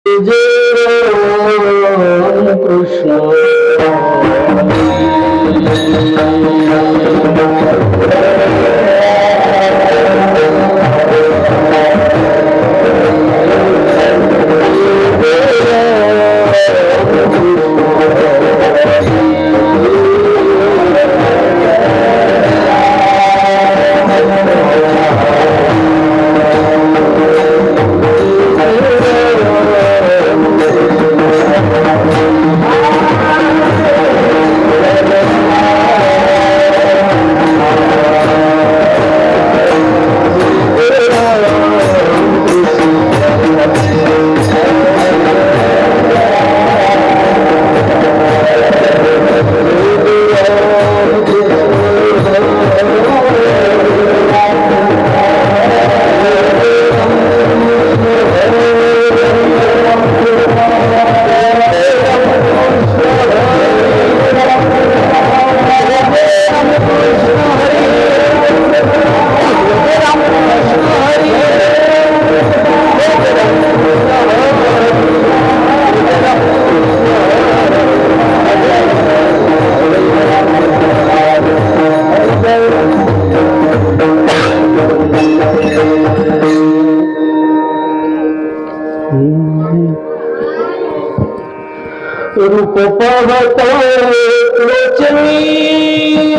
जय राम कृष्ण रूप पावता लोचनी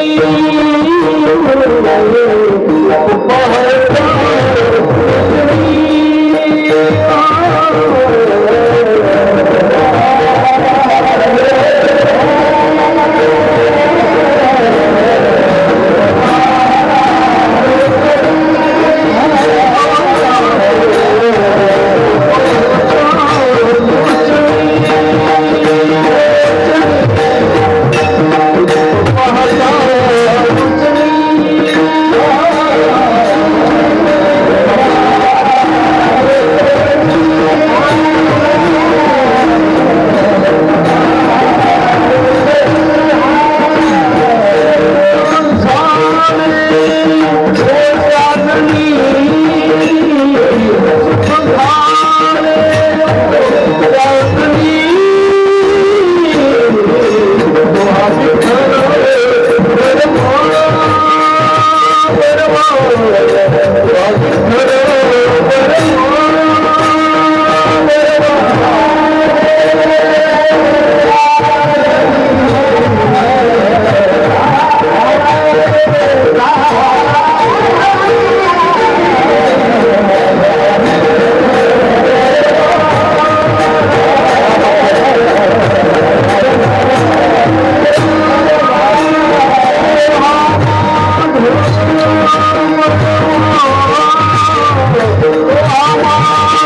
रूप पावता Oh,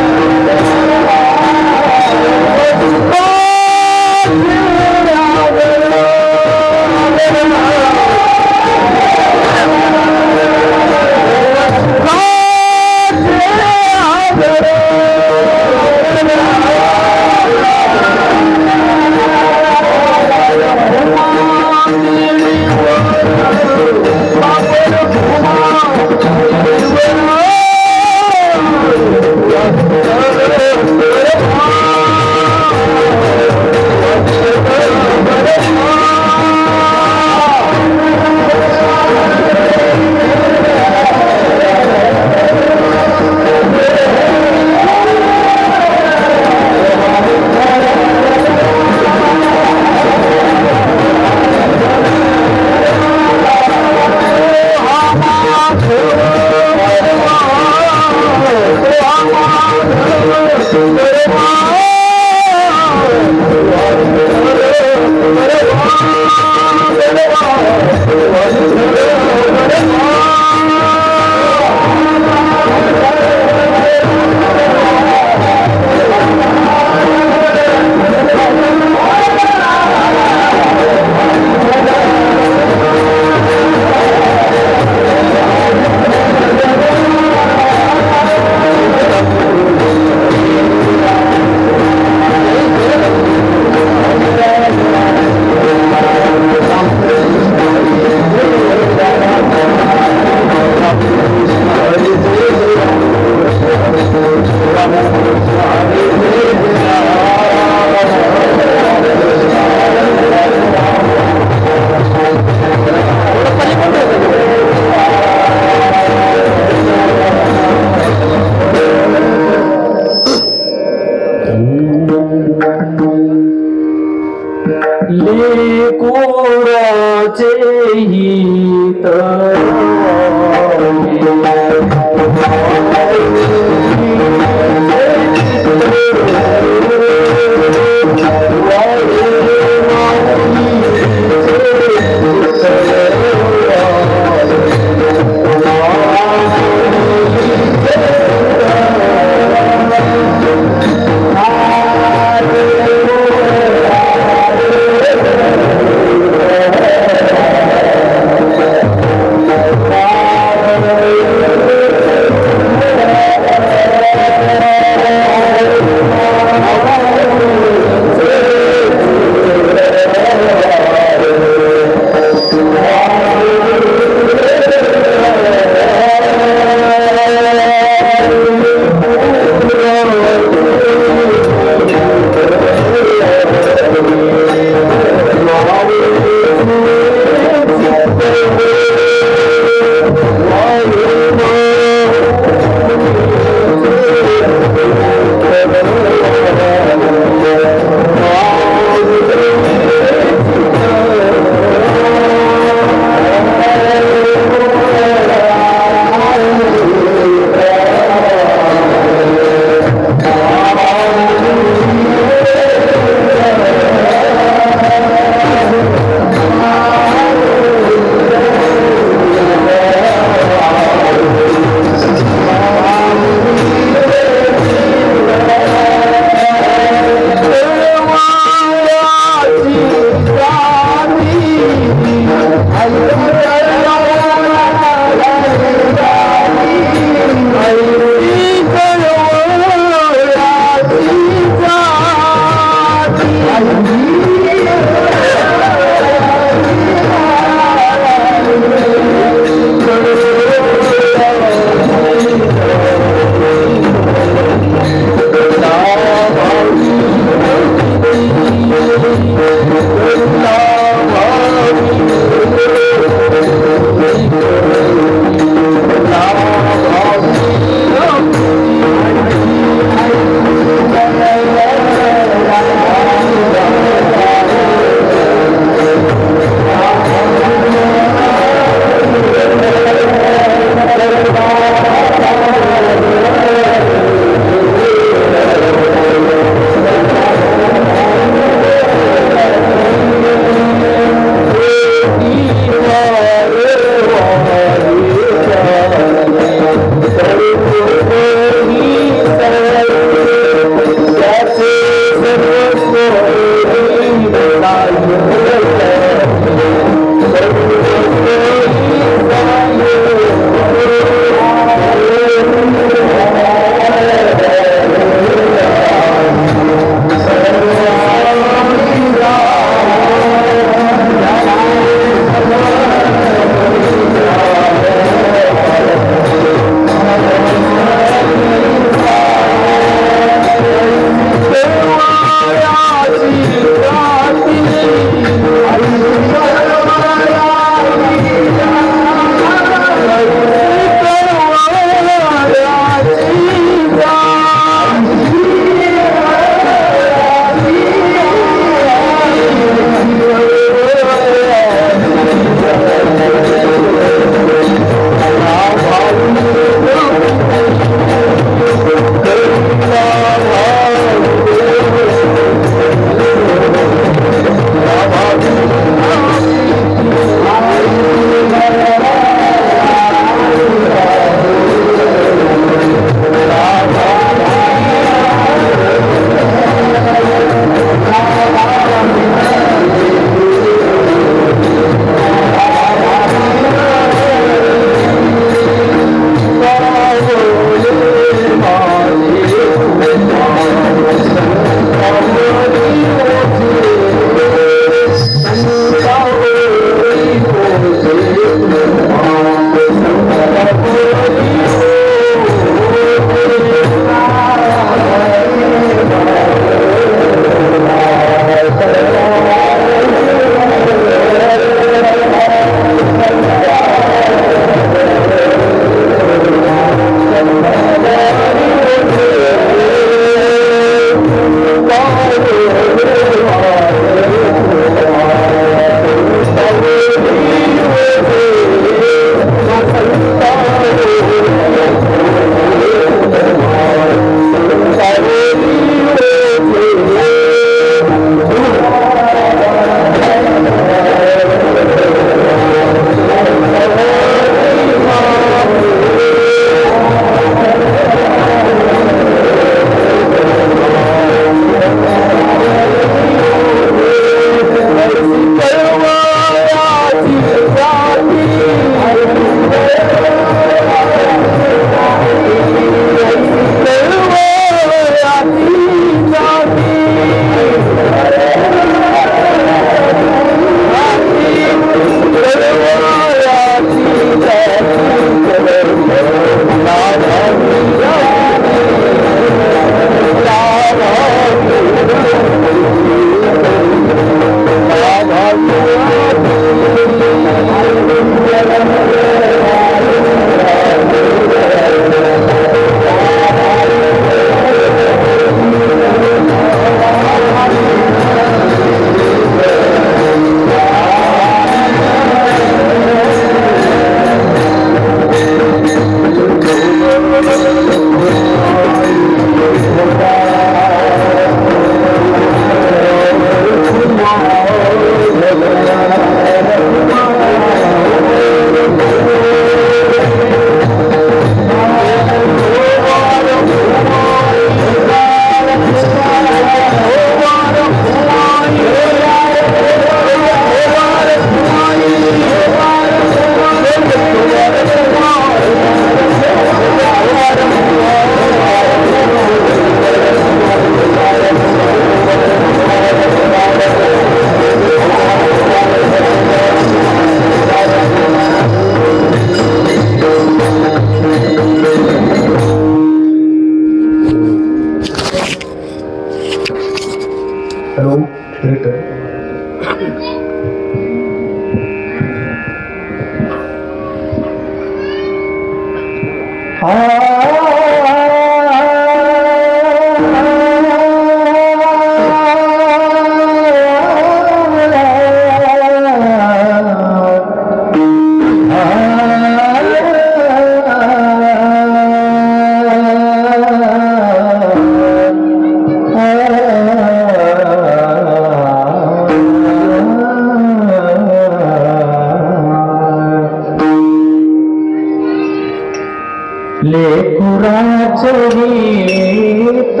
लेकुराचे गीत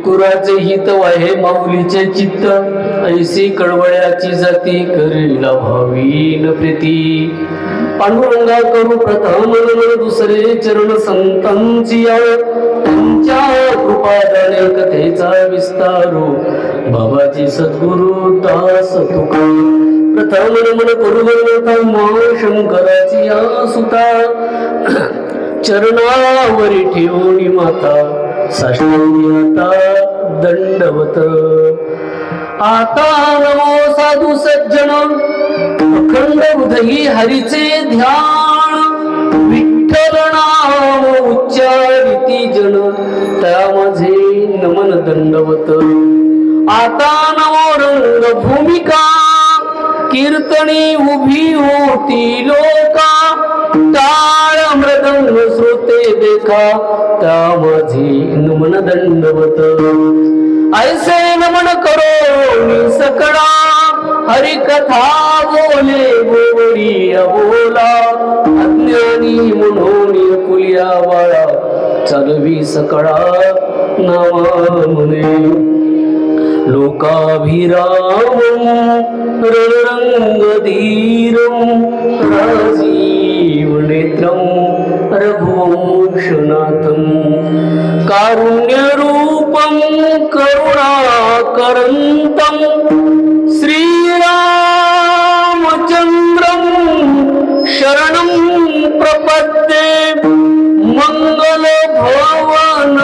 कुराचे हित वाहे माऊलीचे चित्त ऐसी कळवळ्याची जाती करीला भावीन प्रीती पांडुरंगा करू प्रथम दुसरे चरण संतांची त्यांच्या कृपादाने कथेचा विस्तारो बाबाजी सद्गुरु दास तुका प्रथम मन करू शंकराची या सुता चरणावरी ठेवणी माता साष्टांगी आता दंडवत आता नमो साधू सज्जन अखंड हृदयी हरीचे ध्यान विठ्ठल नाम उच्चारिती जन त्या माझे नमन दंडवत आता नमो रंग भूमिका कीर्तनी उभी होती लोका टाळ मृदंग श्रोते देखा त्या माझी नमन दंडवत ऐसे नमन करो मी सकळा हरी कथा बोले गोवडी अबोला अज्ञानी म्हणून कुलिया बाळा चलवी सकळा नावा म्हणे लोकाभिरामं रणरंग धीरं राजीवनेत्रं रघुवंशनाथं कारुण्यरूपं करुणाकरन्तं श्रीरामचन्द्रं शरणं प्रपद्ये मंगलभवन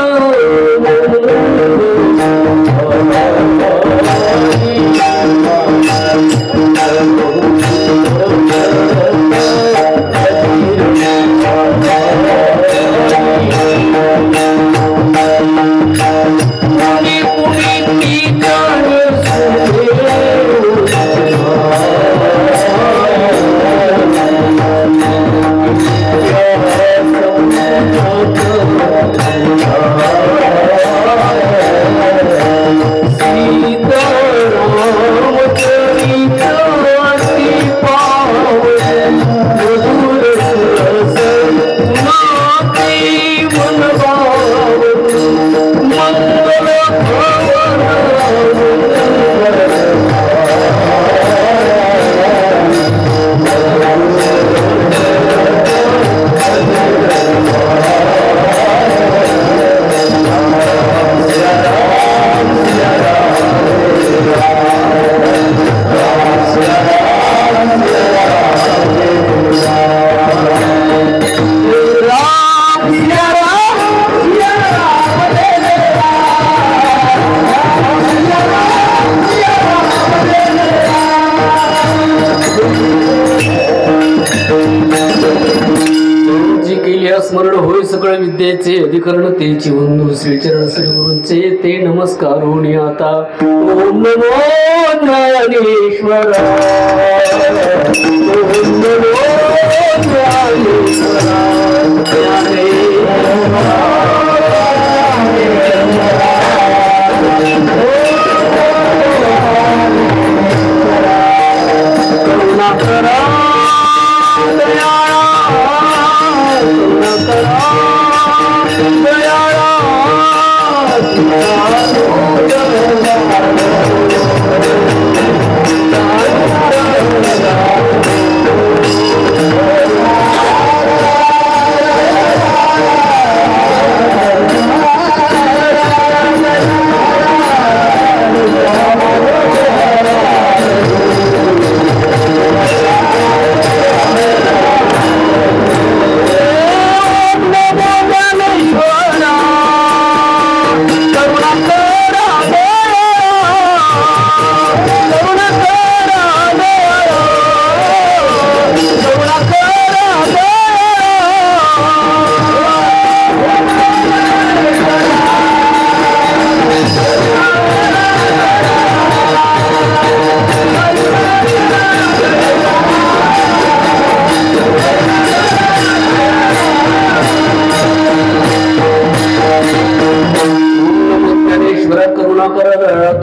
स्मरण होय सगळं विद्येचे अधिकरण तेची वंदू श्री चरण श्री गुरूंचे ते नमस्कार होणी आता ओम नमो ज्ञानेश्वरा ओम नमो ज्ञानेश्वरा करुणा करा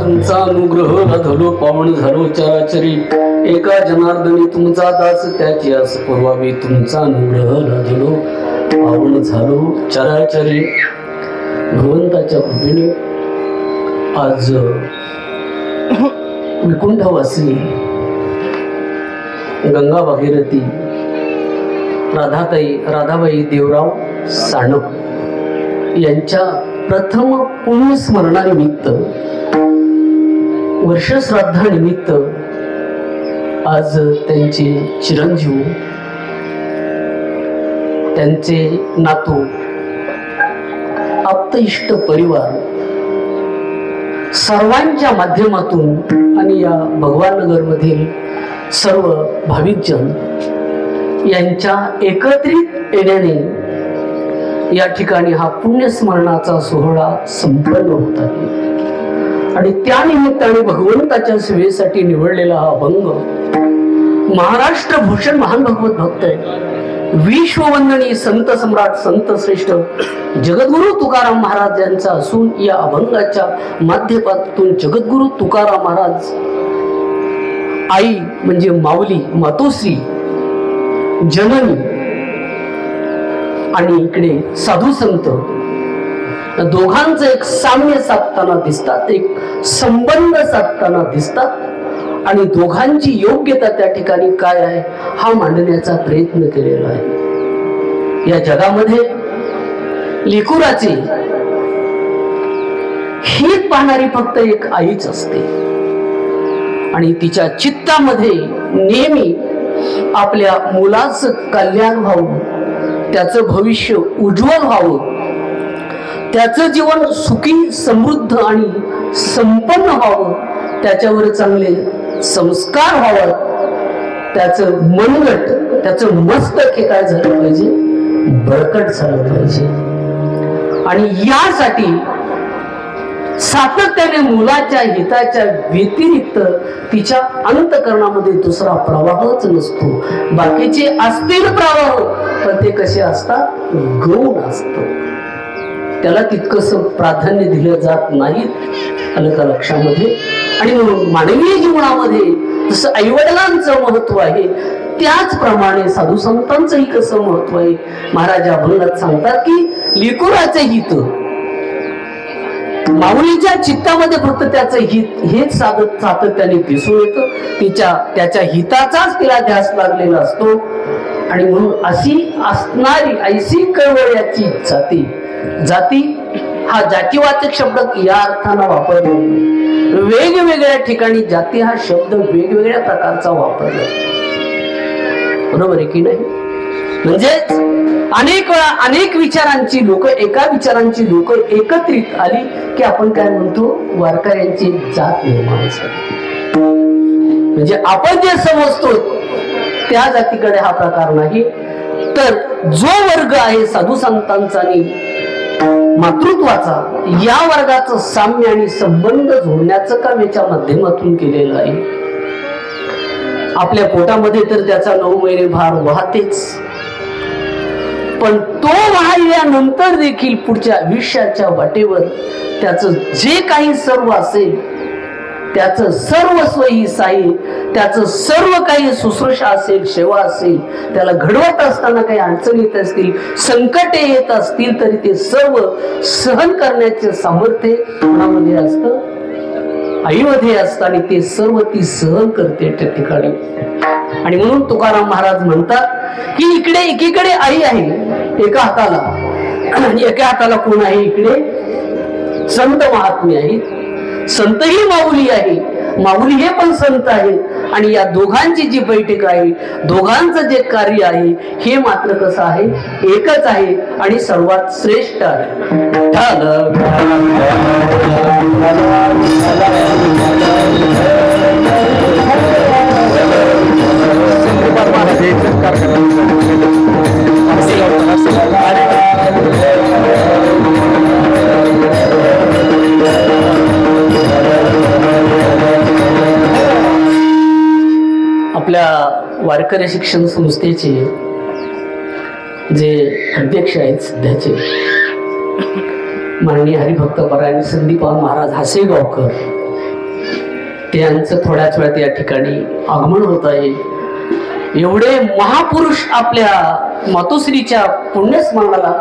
तुमचा अनुग्रह धलो पावन झालो चराचरी एका जनार्दनी तुमचा दास त्याची आस पुरवावी तुमचा अनुग्रह लाधलो पावन झालो चराचरी भगवंताच्या कृपेने आज विकुंठवासी गंगा भागीरथी राधाबाई देवराव सानप यांच्या प्रथम पुण्यस्मरणानिमित्त वर्षश्राद्धानिमित्त आज त्यांचे चिरंजीव, त्यांचे नातू, आप्त इष्ट परिवार सर्वांच्या माध्यमातून आणि या भगवान नगर मधील सर्व भाविकजन यांच्या एकत्रित येण्याने या ठिकाणी हा पुण्यस्मरणाचा सोहळा संपन्न होत आहे आणि त्या निमित्ताने भगवंताच्या सेवेसाठी निवडलेला हा अभंग महाराष्ट्र भूषण महान भगवत भक्त आहे, विश्ववंदनीय संत सम्राट संत श्रेष्ठ जगद्गुरु तुकाराम महाराज यांचा असून या अभंगाच्या माध्यमातून जगद्गुरु तुकाराम महाराज आई म्हणजे माऊली, मातोश्री, जननी आणि इकडे साधू संत दोघांचं एक साम्य साधताना दिसतात, एक संबंध साधताना दिसतात आणि दोघांची योग्यता त्या ठिकाणी काय आहे हा मांडण्याचा प्रयत्न केलेला आहे। या जगामध्ये लेकुराचे हित पाहणारी फक्त एक आईच असते आणि तिच्या चित्तामध्ये नेहमी आपल्या मुलाचं कल्याण व्हावं, त्याचं भविष्य उज्ज्वल व्हावं, त्याचं जीवन सुखी समृद्ध आणि संपन्न व्हावं, त्याच्यावर चांगले संस्कार व्हावं, त्याचं मनगट, त्याचं मस्तक हे काय झालं पाहिजे, बळकट झालं पाहिजे। आणि यासाठी सातत्याने मुलाच्या हिताच्या व्यतिरिक्त तिच्या अंतःकरणामध्ये दुसरा प्रवाहच नसतो। बाकीचे असतील प्रवाह पण ते कसे असतात, गौण असतात, त्याला तितकंस प्राधान्य दिलं जात नाही, आलं का लक्षामध्ये। आणि मानवीय जीवनामध्ये जसं आईवडिलांचं महत्व आहे त्याचप्रमाणे साधू संतांचंही कसं महत्व आहे। महाराज अभंगात सांगतात की लेकुराचे हित, माऊलीच्या चित्तामध्ये फक्त त्याचं हित हेच सातत्याने दिसून येतं, त्याच्या हिताचाच तिला ध्यास लागलेला असतो आणि म्हणून अशी असणारी ऐशी कळवळ याची जाती हा जातीवाचक शब्द या अर्थानं वापरला, वेगवेगळ्या ठिकाणी जाती हा शब्द वेगवेगळ्या प्रकारचा वापरला, बरोबर आहे की नाही। म्हणजेच अनेक वेळा अनेक विचारांची लोक, एका विचारांची लोक एकत्रित आली की आपण काय म्हणतो, वारकऱ्यांची जात निर्माण झाली। म्हणजे आपण जे समजतो त्या जातीकडे हा प्रकार नाही, तर जो वर्ग आहे साधू संतांचा आणि मातृत्वाचा, या वर्गाचं साम्य आणि संबंध जोडण्याचं काम याच्या माध्यमातून केलेलं आहे। आपल्या पोटामध्ये तर त्याचा 9 महिने भार वाहतेच, पण तो वाहिल्यानंतर देखील पुढच्या आयुष्याच्या वाटेवर त्याचं जे काही सर्व असेल, त्याचं सर्वस्व ही साई, त्याचं सर्व काही शुश्रूषा असेल, सेवा असेल, त्याला घडवत असताना काही अडचणी येत असतील, संकटे येत असतील तरी ते सर्व सहन करण्याचे सामर्थ्य कोणामध्ये असतं, आईमध्ये असतं आणि ते सर्व ती सहन करते त्या ठिकाणी। आणि म्हणून तुकाराम महाराज म्हणतात की इकडे एकीकडे आई आहे एका हाताला आणि एका हाताला कोण आहे, इकडे संत महात्मे आहेत, संतही माऊली आहे, माऊली हे पण संत आहेत आणि या दोघांची जी बैठक आहे, दोघांचं जे कार्य आहे हे मात्र कसं आहे, एकच आहे आणि सर्वात श्रेष्ठ आहे। आपल्या वारकरी शिक्षण संस्थेचे जे अध्यक्ष आहेत सध्याचे माननीय हरिभक्त परायण संदीपान महाराज हासेगावकर, त्यांचं थोड्याच वेळात या ठिकाणी आगमन होत आहे। एवढे महापुरुष आपल्या मातोश्रीच्या पुण्यस्मरणाला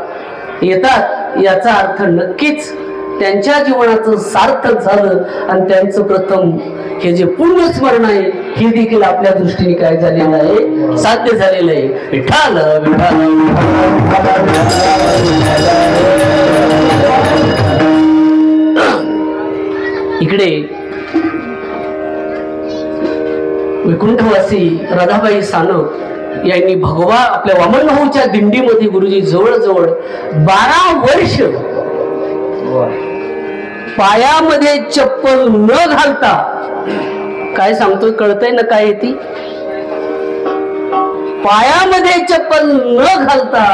येतात याचा अर्थ नक्कीच त्यांच्या जीवनाचं सार्थक झालं आणि त्यांचं प्रथम हे जे पुण्यस्मरण आहे हे देखील आपल्या दृष्टीने काय झालेलं आहे, साध्य झालेलं आहे. विठ्ठल इकडे वैकुंठवासी राधाबाई सानप यांनी भगवा आपल्या वामनभाऊच्या दिंडीमध्ये गुरुजी जवळजवळ 12 वर्ष पायामध्ये चप्पल न घालता, काय सांगतोय कळतंय ना काय ती, पायामध्ये चप्पल न घालता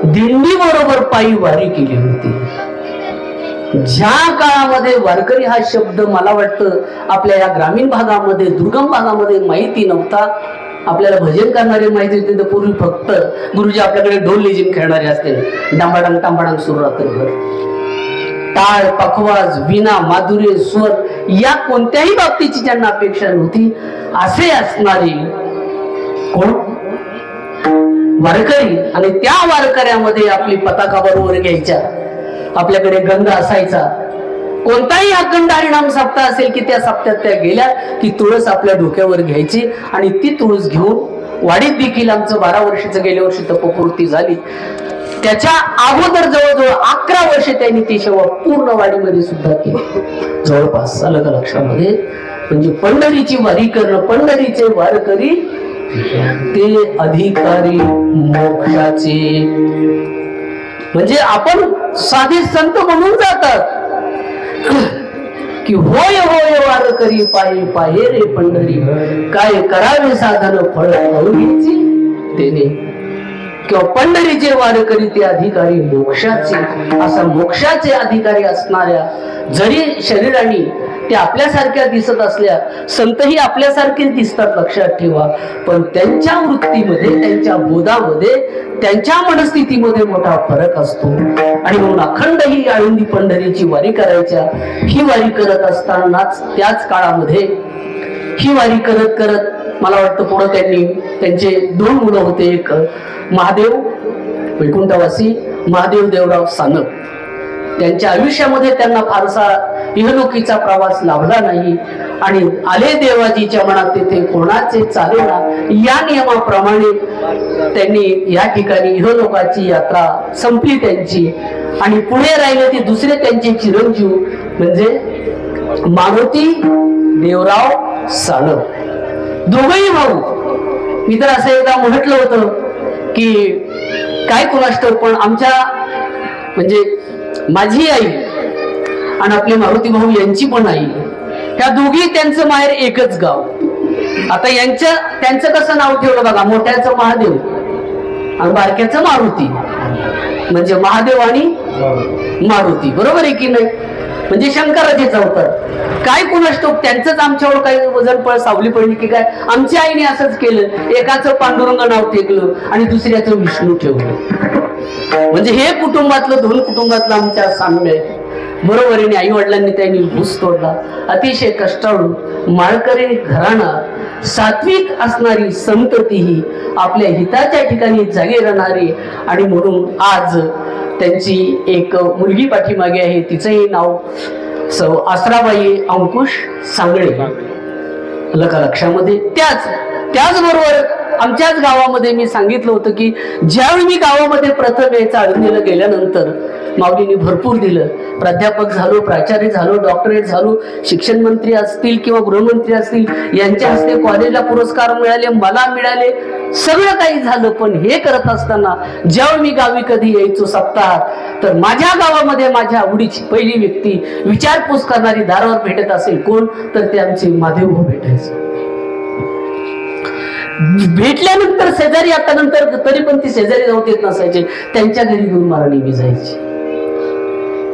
दिंडी बरोबर पायी वारी केली होती. ज्या काळामध्ये वारकरी हा शब्द मला वाटतं आपल्या या ग्रामीण भागामध्ये, दुर्गम भागामध्ये माहिती नव्हता. आपल्याला भजन करणारे माहिती होते तर पूर्वी फक्त गुरुजी आपल्याकडे ढोल लेझिम खेळणारे असते, डांबाडांग टांबाडांग सुरू रात्रभर. टाळ, पखवाज, विना, माधुर्य, स्वर या कोणत्याही बाबतीची ज्यांना अपेक्षा नव्हती असे असणारे कोण वारकरी, आणि त्या वारकऱ्यामध्ये आपली पताका बरोबर घ्यायच्या. आपल्याकडे गंध असायचा, कोणताही अखंड हरिनाम सप्ताह असेल की त्या सप्त्यात त्या गेल्या की तुळस आपल्या डोक्यावर घ्यायची आणि ती तुळस घेऊन वाडीत देखील आमचं 12 वर्षाचं गेल्या वर्षी तपपूर्ती झाली. त्याच्या अगोदर जवळजवळ 11 वर्ष त्यांनी ती सेवा पूर्ण वाडीमध्ये सुद्धा केली जवळपास. आलं का लक्षामध्ये? म्हणजे पंढरीची वारी करणं, पंढरीचे वारकरी ते अधिकारी मोक्षाचे. म्हणजे आपण साधे संत म्हणून जातात की होय होय वारकरी पायी पाये रे पंढरी, काय करावे साधन फळ घ्यायची तेने. किंवा पंढरीचे वारकरी ते अधिकारी मोक्षाचे. असा मोक्षाचे अधिकारी असणाऱ्या जरी शरीराने ते आपल्यासारख्या दिसत असल्या, संतही आपल्यासारखे दिसतात लक्षात ठेवा, पण त्यांच्या वृत्तीमध्ये, त्यांच्या बोधामध्ये, त्यांच्या मनस्थितीमध्ये मोठा फरक असतो. आणि म्हणून अखंड ही आळंदी पंढरीची वारी करायच्या. ही वारी करत असतानाच त्याच काळामध्ये ही वारी करत करत मला वाटतं पुढं त्यांनी त्यांचे 2 मुलं होते. एक महादेव वैकुंठवासी महादेव देवराव सानप. त्यांच्या आयुष्यामध्ये त्यांना फारसा इहलोकीचा प्रवास लाभला नाही आणि आले देवाजीच्या मनात तेथे कोणाचे चालेना या नियमाप्रमाणे त्यांनी या ठिकाणी इहलोकाची यात्रा संपली त्यांची. आणि पुढे राहिले ते दुसरे त्यांचे चिरंजीव म्हणजे मारुती देवराव सानप. दोघंही भाऊ. मी तर असं एकदा म्हटलं होतं की काय कुणाष्ट, पण आमच्या म्हणजे माझी आई आणि आपले मारुती भाऊ यांची पण आई, ह्या दोघी त्यांचं माहेर एकच गाव. आता त्यांचं कसं नाव ठेवलं बघा, मोठ्याचं महादेव आणि बारक्याचं मारुती, म्हणजे महादेव आणि मारुती, बरोबर आहे की नाही? म्हणजे शंकराचे अवतार. काय कुणाष्ट त्यांचंच आमच्यावर काही वजन पळ सावली पडली की काय, आमच्या आईने असंच केलं. एकाचं पांडुरंग नाव टेकलं आणि दुसऱ्याचं विष्णू ठेवलं. म्हणजे हे कुटुंबातलं 2 कुटुंबातलं आमच्या साम्य आहे. बरोबरीने आई वडिलांनी त्यांनी ऊस तोडला. अतिशय कष्टाळू माळकरी घराणा, सात्विक असणारी संतती ही आपल्या हिताच्या ठिकाणी जागे राहणारी. आणि म्हणून आज त्यांची एक मुलगी पाठीमागे आहे, तिचंही नाव सौ आसराबाई अंकुश सांगळे. लक्षामध्ये त्याचबरोबर आमच्याच गावामध्ये मी सांगितलं होतं की ज्यावेळी मी गावामध्ये प्रथम यायचं आळंदीला गेल्यानंतर माऊलींनी भरपूर दिलं. प्राध्यापक झालो, प्राचार्य झालो, डॉक्टरेट झालो, शिक्षण मंत्री असतील किंवा गृहमंत्री असतील यांच्या हस्ते कॉलेजला पुरस्कार मिळाले, मला मिळाले, सगळं काही झालं. पण हे करत असताना ज्यावेळी मी गावी कधी यायचो सप्ताहात, तर माझ्या गावामध्ये माझ्या आवडीची पहिली व्यक्ती विचारपूस करणारी दारावर भेटत असेल कोण, तर ते आमचे महादेव भाऊ भेटायचे. भेटल्यानंतर शेजारी आता नंतर तरी पण ती शेजारी जाऊ देत नसायचे, त्यांच्या घरी घेऊन मला नेहमी जायची.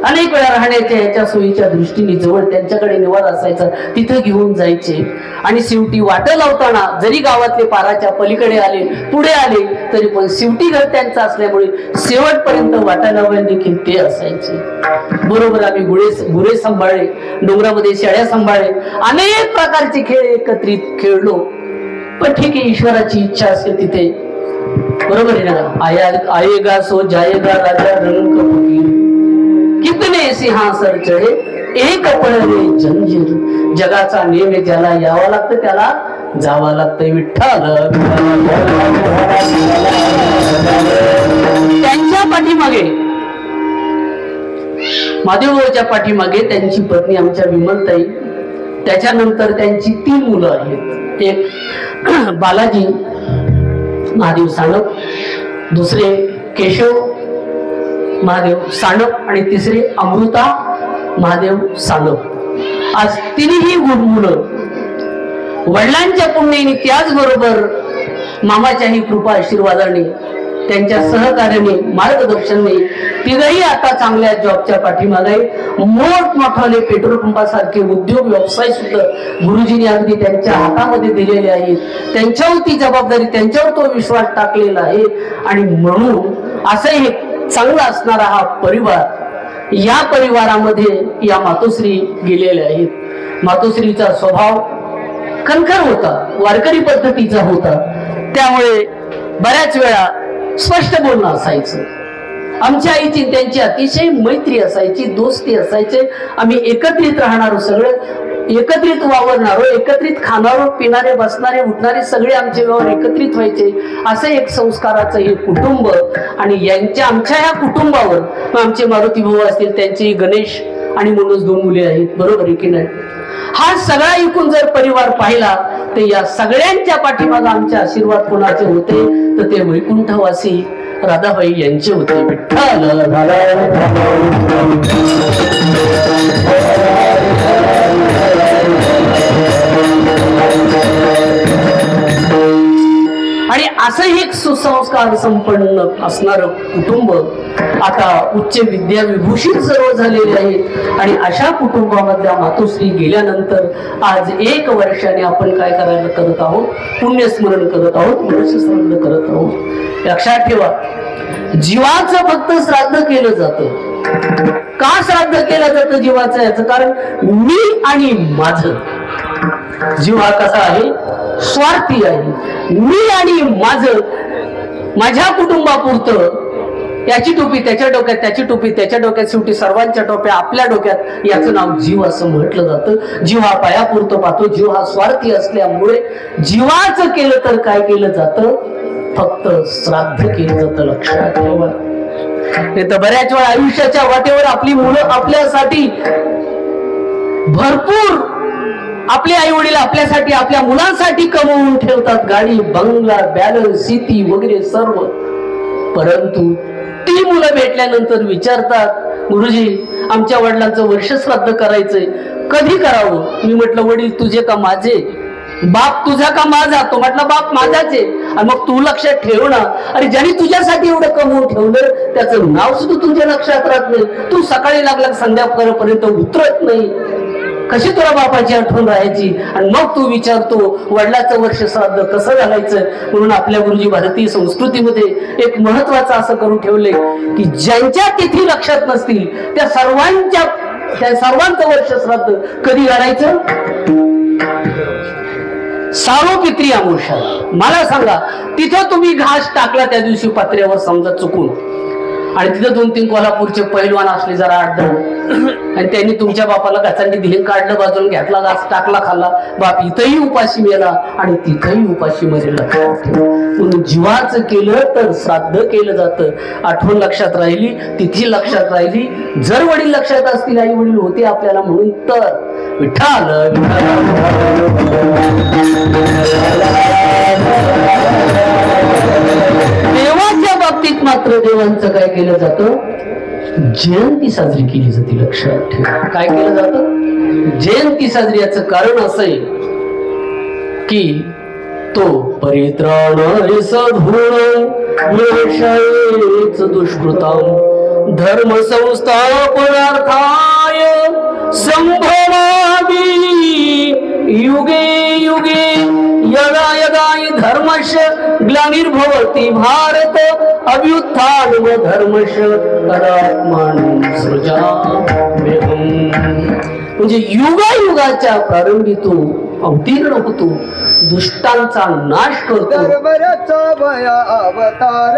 अनेक वेळा राहण्याच्या याच्या सोयीच्या दृष्टीने जवळ त्यांच्याकडे निवारा असायचा, तिथं घेऊन जायचे. आणि शेवटी वाट लावताना जरी गावातले पाराच्या पलीकडे आले, पुढे आले, तरी पण शेवटी घर त्यांचं असल्यामुळे शेवटपर्यंत वाटा लावायला देखील ते असायचे. बरोबर आम्ही गुरे सांभाळले, डोंगरामध्ये शेळ्या सांभाळले, अनेक प्रकारचे खेळ एकत्रित खेळलो. पण ठीक आहे, ईश्वराची इच्छा असेल तिथे, बरोबर आहे ना. आएगा सो जाएगा राजा रंग फकीर. कितने सिंहासन चढे एक पळले जंजीर. जगाचा नेम ज्याला यावं लागतं त्याला जावं लागतं. विठ्ठल त्यांच्या पाठीमागे महादेवच्या पाठीमागे त्यांची पत्नी आमच्या विमलताई, त्याच्यानंतर त्यांची 3 मुलं आहेत. एक बालाजी महादेव साणप, दुसरे केशव महादेव साणप आणि तिसरे अमृता महादेव साणप. आज 3ही मुलं वडिलांच्या पुण्याने त्याचबरोबर मामाच्याही कृपा आशीर्वादाने त्यांच्या सहकार्याने मार्गदर्शनाने तिघही आता चांगल्या जॉबच्या पाठीमागे मोठमोठाले पेट्रोल पंपासारखे उद्योग व्यवसाय सुद्धा गुरुजींनी अगदी त्यांच्या हातामध्ये दिलेले आहेत. त्यांच्यावर ती जबाबदारी, त्यांच्यावर तो विश्वास टाकलेला आहे. आणि म्हणून असं हे चांगला असणारा हा परिवार, या परिवारामध्ये या मातोश्री गेलेल्या आहेत. मातोश्रीचा स्वभाव कणखर होता, वारकरी पद्धतीचा होता. त्यामुळे बऱ्याच वेळा स्पष्ट बोलणं असायचं. आमच्या आईची त्यांची अतिशय मैत्री असायची, दोस्ती असायचे. आम्ही एकत्रित राहणारो, सगळे एकत्रित वावरणारो, एकत्रित खाणारो, पिणारे, बसणारे, उठणारे सगळे आमचे व्यवहार एकत्रित व्हायचे. असं एक संस्काराचं हे कुटुंब. आणि आमच्या या कुटुंबावर आमचे मारुती भाऊ असतील, त्यांचे गणेश आणि मनोज 2 मुले आहेत. बरोबर आहे की नाही? हा सगळा एकूण जर परिवार पाहिला तर या सगळ्यांच्या पाठीमागे आमचे आशीर्वाद कोणाचे होते तर ते वैकुंठवासी राधाबाई यांचे होते. विठ्ठल आणि असं एक सुसंस्कार संपन्न असणारं कुटुंब आता उच्च विद्या विभूषित सर्व झालेले आहेत. आणि अशा कुटुंबामधल्या मातोश्री गेल्यानंतर आज 1 वर्षाने आपण काय करायला करत आहोत? पुण्यस्मरण करत आहोत, मनस्मरण करत आहोत. लक्षात ठेवा, जीवाचं फक्त श्राद्ध केलं जातं. का श्राद्ध केलं जातं जीवाचं? याचं कारण मी आणि माझं. जीव हा कसा आहे? स्वार्थी आहे. मी आणि माझं, माझ्या कुटुंबापुरतं, याची टोपी त्याच्या डोक्यात, त्याची टोपी त्याच्या डोक्यात, शेवटी सर्वांच्या टोप्या आपल्या डोक्यात. याचं नाव जीव असं म्हटलं जातं. जीव हा पायापुरतं पाहतो. जीव हा स्वार्थी असल्यामुळे जीवाचं केलं तर काय केलं जातं? फक्त श्राद्ध केलं जातं. लक्षात ठेवा. नाही तर बऱ्याच वेळा आयुष्याच्या वाटेवर आपली मुलं आपल्यासाठी भरपूर, आपले आई वडील आपल्यासाठी, आपल्या मुलांसाठी कमवून ठेवतात. गाडी, बंगला, बॅलन्स, शेती वगैरे सर्व. परंतु ती मुलं भेटल्यानंतर विचारतात, गुरुजी आमच्या वडिलांचं वर्ष श्राद्ध करायचंय, कधी करावं? मी म्हटलं वडील तुझे का माझे? बाप तुझा का माझा? तो म्हटला बाप माझाच आहे. आणि मग तू लक्षात ठेव ना, अरे ज्याने तुझ्यासाठी एवढं कमवून ठेवलं त्याचं नाव सुद्धा तुझ्या लक्षात राहत नाही. तू सकाळी लागला संध्याकाळपर्यंत उतरत नाही. कशी तुला बापाची आठवण राहायची? आणि मग तू विचारतो वडिलाचं वर्ष श्राद्ध कसं घालायचं? म्हणून आपल्या गुरुजी भारतीय संस्कृतीमध्ये एक महत्वाचं असं करून ठेवलंय की ज्यांच्या तिथी लक्षात नसतील त्या सर्वांचं वर्ष श्राद्ध कधी घालायचं? सार्वपित्री अमावस्याला. मला सांगा, तिथं तुम्ही घास टाकला त्या दिवशी पात्र्यावर समजा चुकून, आणि तिथं 2-3 कोल्हापूरचे पैलवान असले जरा 8-10, आणि त्यांनी तुमच्या बापाला घासांनी दिले, काढलं बाजून, घेतला घास, टाकला, खाल्ला, बाप इथंही उपाशी मेला आणि तिथंही उपाशी मरेला. म्हणून जीवाचं केलं तर श्राद्ध केलं जातं. आठवण लक्षात राहिली, तिथी लक्षात राहिली. जर वडील लक्षात असतील, आई वडील होते आपल्याला म्हणून, तर विठ्ठल देवाच्या बाबतीत मात्र देवांचं काय केलं जातं? जयंती साजरी केली जाते. लक्षात ठेवा, काय केलं जातं? जयंती साजरी. याचं कारण असं आहे की तो परित्राणाय साधूनां विनाशाय दुष्कृतां धर्म संस्थापनार्थाय संभवामि युगे युगे यदा यदा धर्मस्य ग्लानिर्भवति भारत अभ्युत्थानं धर्मस्य तदात्मानं सृजाम्यहम्. म्हणजे युगायुगाच्या प्रारंभी तो अवतीर्ण होतो, दुष्टांचा नाश करतो. अवतार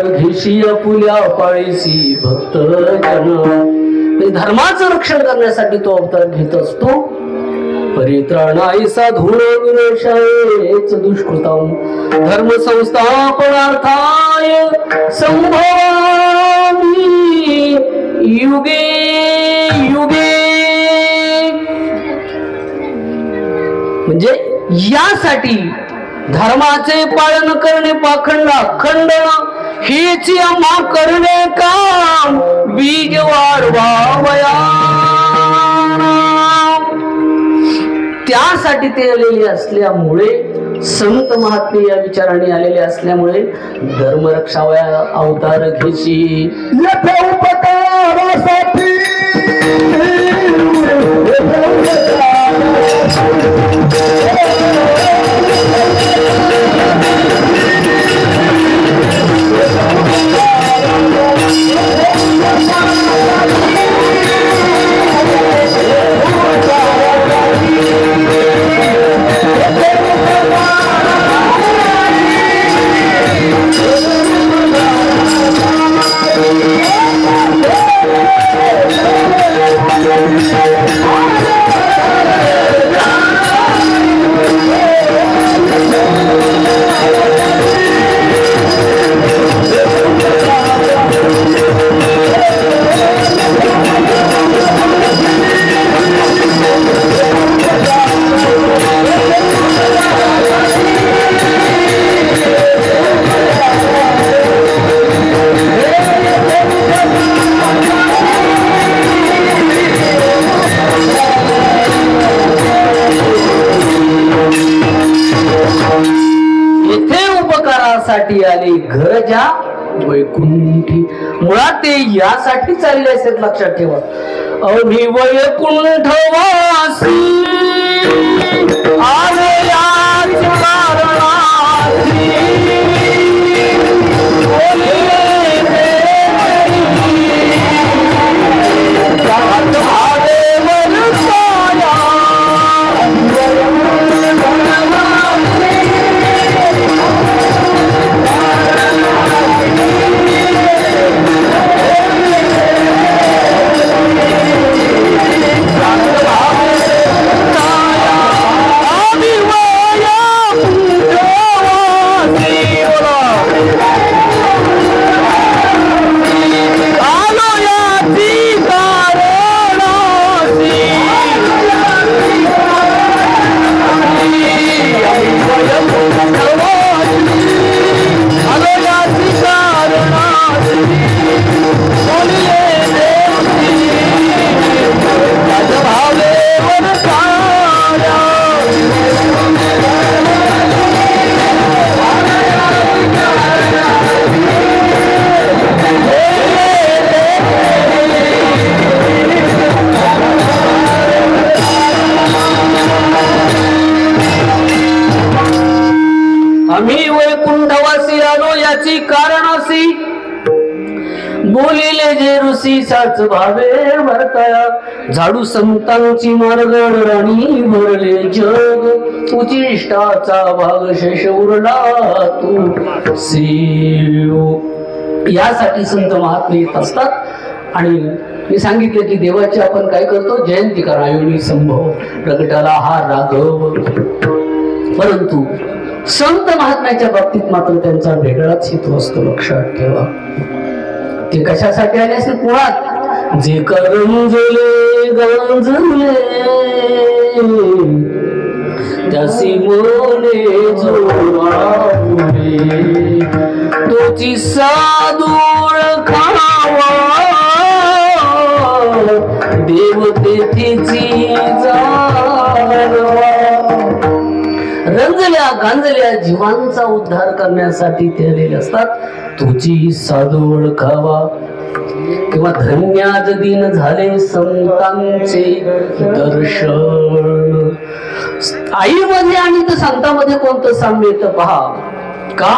घेशी आपुल्या पाळीसी भक्त जन. धर्माचं रक्षण करण्यासाठी तो अवतार घेत असतो. परित्राणाय साधून विनाशायच दुष्कृतम धर्म संस्थापनार्थाय संभवामि युगे युगे. म्हणजे यासाठी धर्माचे पालन करणे पाखंड खंडन हेच आम्हा करणे काम बीज वाढवावया. त्यासाठी ते आलेले असल्यामुळे संत महात्मे या विचाराने आलेले असल्यामुळे धर्म रक्षावया अवतार घेशी. उपकारासाठी साठी आले घर ज्या वैकुंठी. मुळात ते यासाठी चालले असेल लक्षात ठेवा. अवघी वैकुंठवासी आले याच कारणासी आम्ही वैकुंठवासी आलो याची कारणासी बोलिले जे ऋषी साच भावे वर्तया. झाडू संतांची मार्गण राणी भरले जग उचिष्टाचा भाग शेष उरला तू सेव. यासाठी संत महात्मे येत असतात. आणि मी सांगितले की देवाची आपण काय करतो जयंती करायोनी संभव प्रगटाला हा राघव. परंतु संत महात्म्याच्या बाबतीत मात्र त्यांचा वेगळाच हेतू असतो लक्षात ठेवा. ते कशासाठी आले असेल मुळात जे करंजले गंजले त्यासी मोने जोडावे तोची साधूळ खावा देवतेची जाणवा. रंजल्या गांजल्या जीवांचा उद्धार करण्यासाठी ते आलेले असतात. तुझी साधू ओळखावा किंवा धन्याज दिन झाले संतांचे दर्शन. आईमध्ये आणि संतांमध्ये कोणतं साम्य येतं पहा. का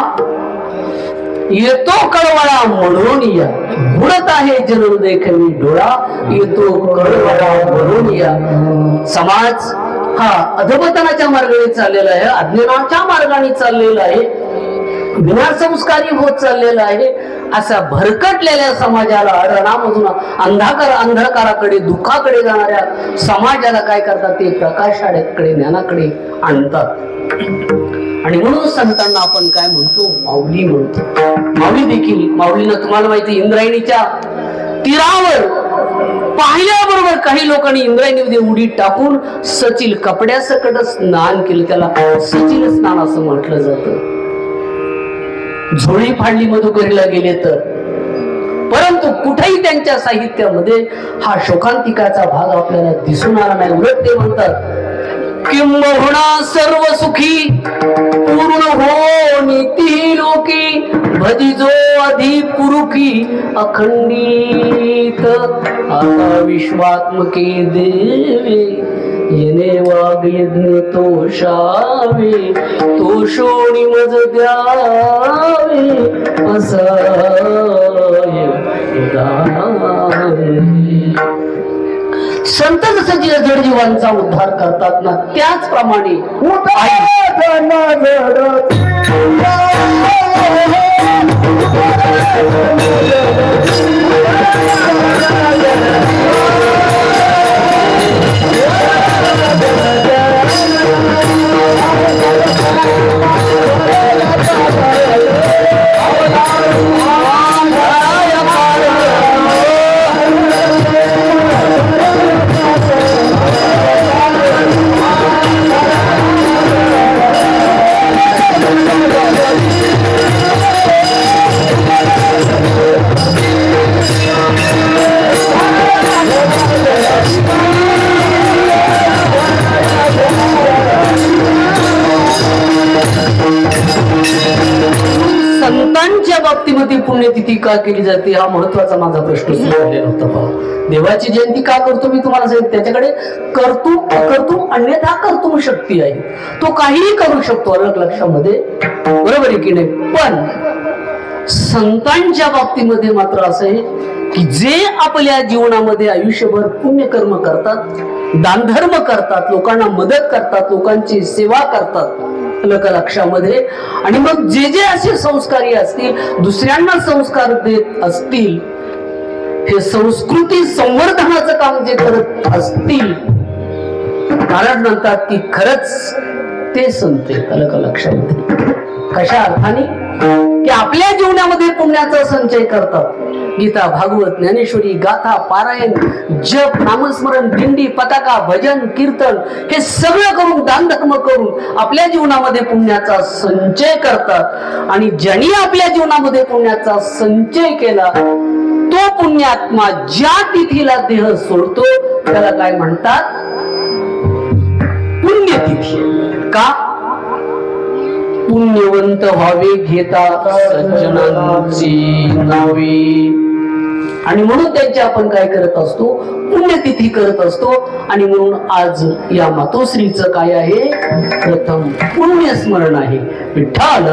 येतो कळवळा म्हणून या बुडत आहे जन्म देखणी डोळा येतो कळवळा म्हणून या. समाज हा अधपतनाच्या मार्गाने चाललेला आहे, अज्ञानाच्या मार्गाने चाललेला आहे, विनासंस्कारी होत चाललेला आहे. असा भरकटलेल्या समाजाला रणामधून अंधकाराकडे दुःखाकडे जाणाऱ्या समाजाला काय करतात ते प्रकाशाकडे ज्ञानाकडे आणतात. आणि म्हणून संतांना आपण काय म्हणतो माऊली म्हणतो. माऊली देखील माऊलीनं तुम्हाला माहिती इंद्रायणीच्या तीरावर पाहिल्याबरोबर काही लोकांनी इंद्रायणीमध्ये उडी टाकून सचिल कपड्यासकट स्नान केलं. त्याला सचिल स्नान असं म्हटलं जातं. झोळी फाडली मधुकरीला गेले तर, परंतु कुठेही त्यांच्या साहित्यामध्ये हा शोकांतिकाचा भाग आपल्याला दिसून आला नाही. उलट ते म्हणतात किंबहुना सर्व सुखी पूर्ण हो नीती लोकी भजिजो अधि पुरुखी अखंडित आता विश्वात्मके देवे येणे वाग यज्ञ तोषावे तोषोणी मज द्यावे असाय संत जसं जड जीवांचा उद्धार करतात ना त्याचप्रमाणे संतांच्या बाबतीमध्ये पुण्यतिथी का केली जाते हा महत्वाचा माझा प्रश्न सुचलेला होता. पहा देवाची जयंती का करतो मी तुम्हाला सांगितलं. त्याच्याकडे कर्तृ अकर्तृ अन्यथा कर्तृ शक्ती आहे. तो काहीही करू शकतो अलग लक्षामध्ये, बरोबर आहे की नाही. पण संतांच्या बाबतीमध्ये मात्र असं आहे की जे आपल्या जीवनामध्ये आयुष्यभर पुण्यकर्म करतात, दानधर्म करतात, लोकांना मदत करतात, लोकांची सेवा करतात लक्षामध्ये, आणि मग जे जे असे संस्कारी असतील दुसऱ्यांना संस्कार देत असतील, हे संस्कृती संवर्धनाचं काम जे करत असतील, कारण म्हणतात की खरंच ते संत लक्षामध्ये. कशा अर्थाने की आपल्या जीवनामध्ये पुण्याचा संचय करतात. गीता भागवत ज्ञानेश्वरी गाथा पारायण जप नामस्मरण दिंडी पताका भजन कीर्तन हे सगळं करून दानधर्म करून आपल्या जीवनामध्ये पुण्याचा संचय करतात. आणि ज्यांनी आपल्या जीवनामध्ये पुण्याचा संचय केला तो पुण्यात्मा ज्या तिथीला देह सोडतो त्याला काय म्हणतात पुण्यतिथी. का पुण्यवंत व्हावे घेता सज्जनांची नावे, आणि म्हणून त्यांची आपण काय करत असतो पुण्यतिथी करत असतो. आणि म्हणून आज या मातोश्रीचं काय आहे प्रथम पुण्यस्मरण आहे. विठ्ठल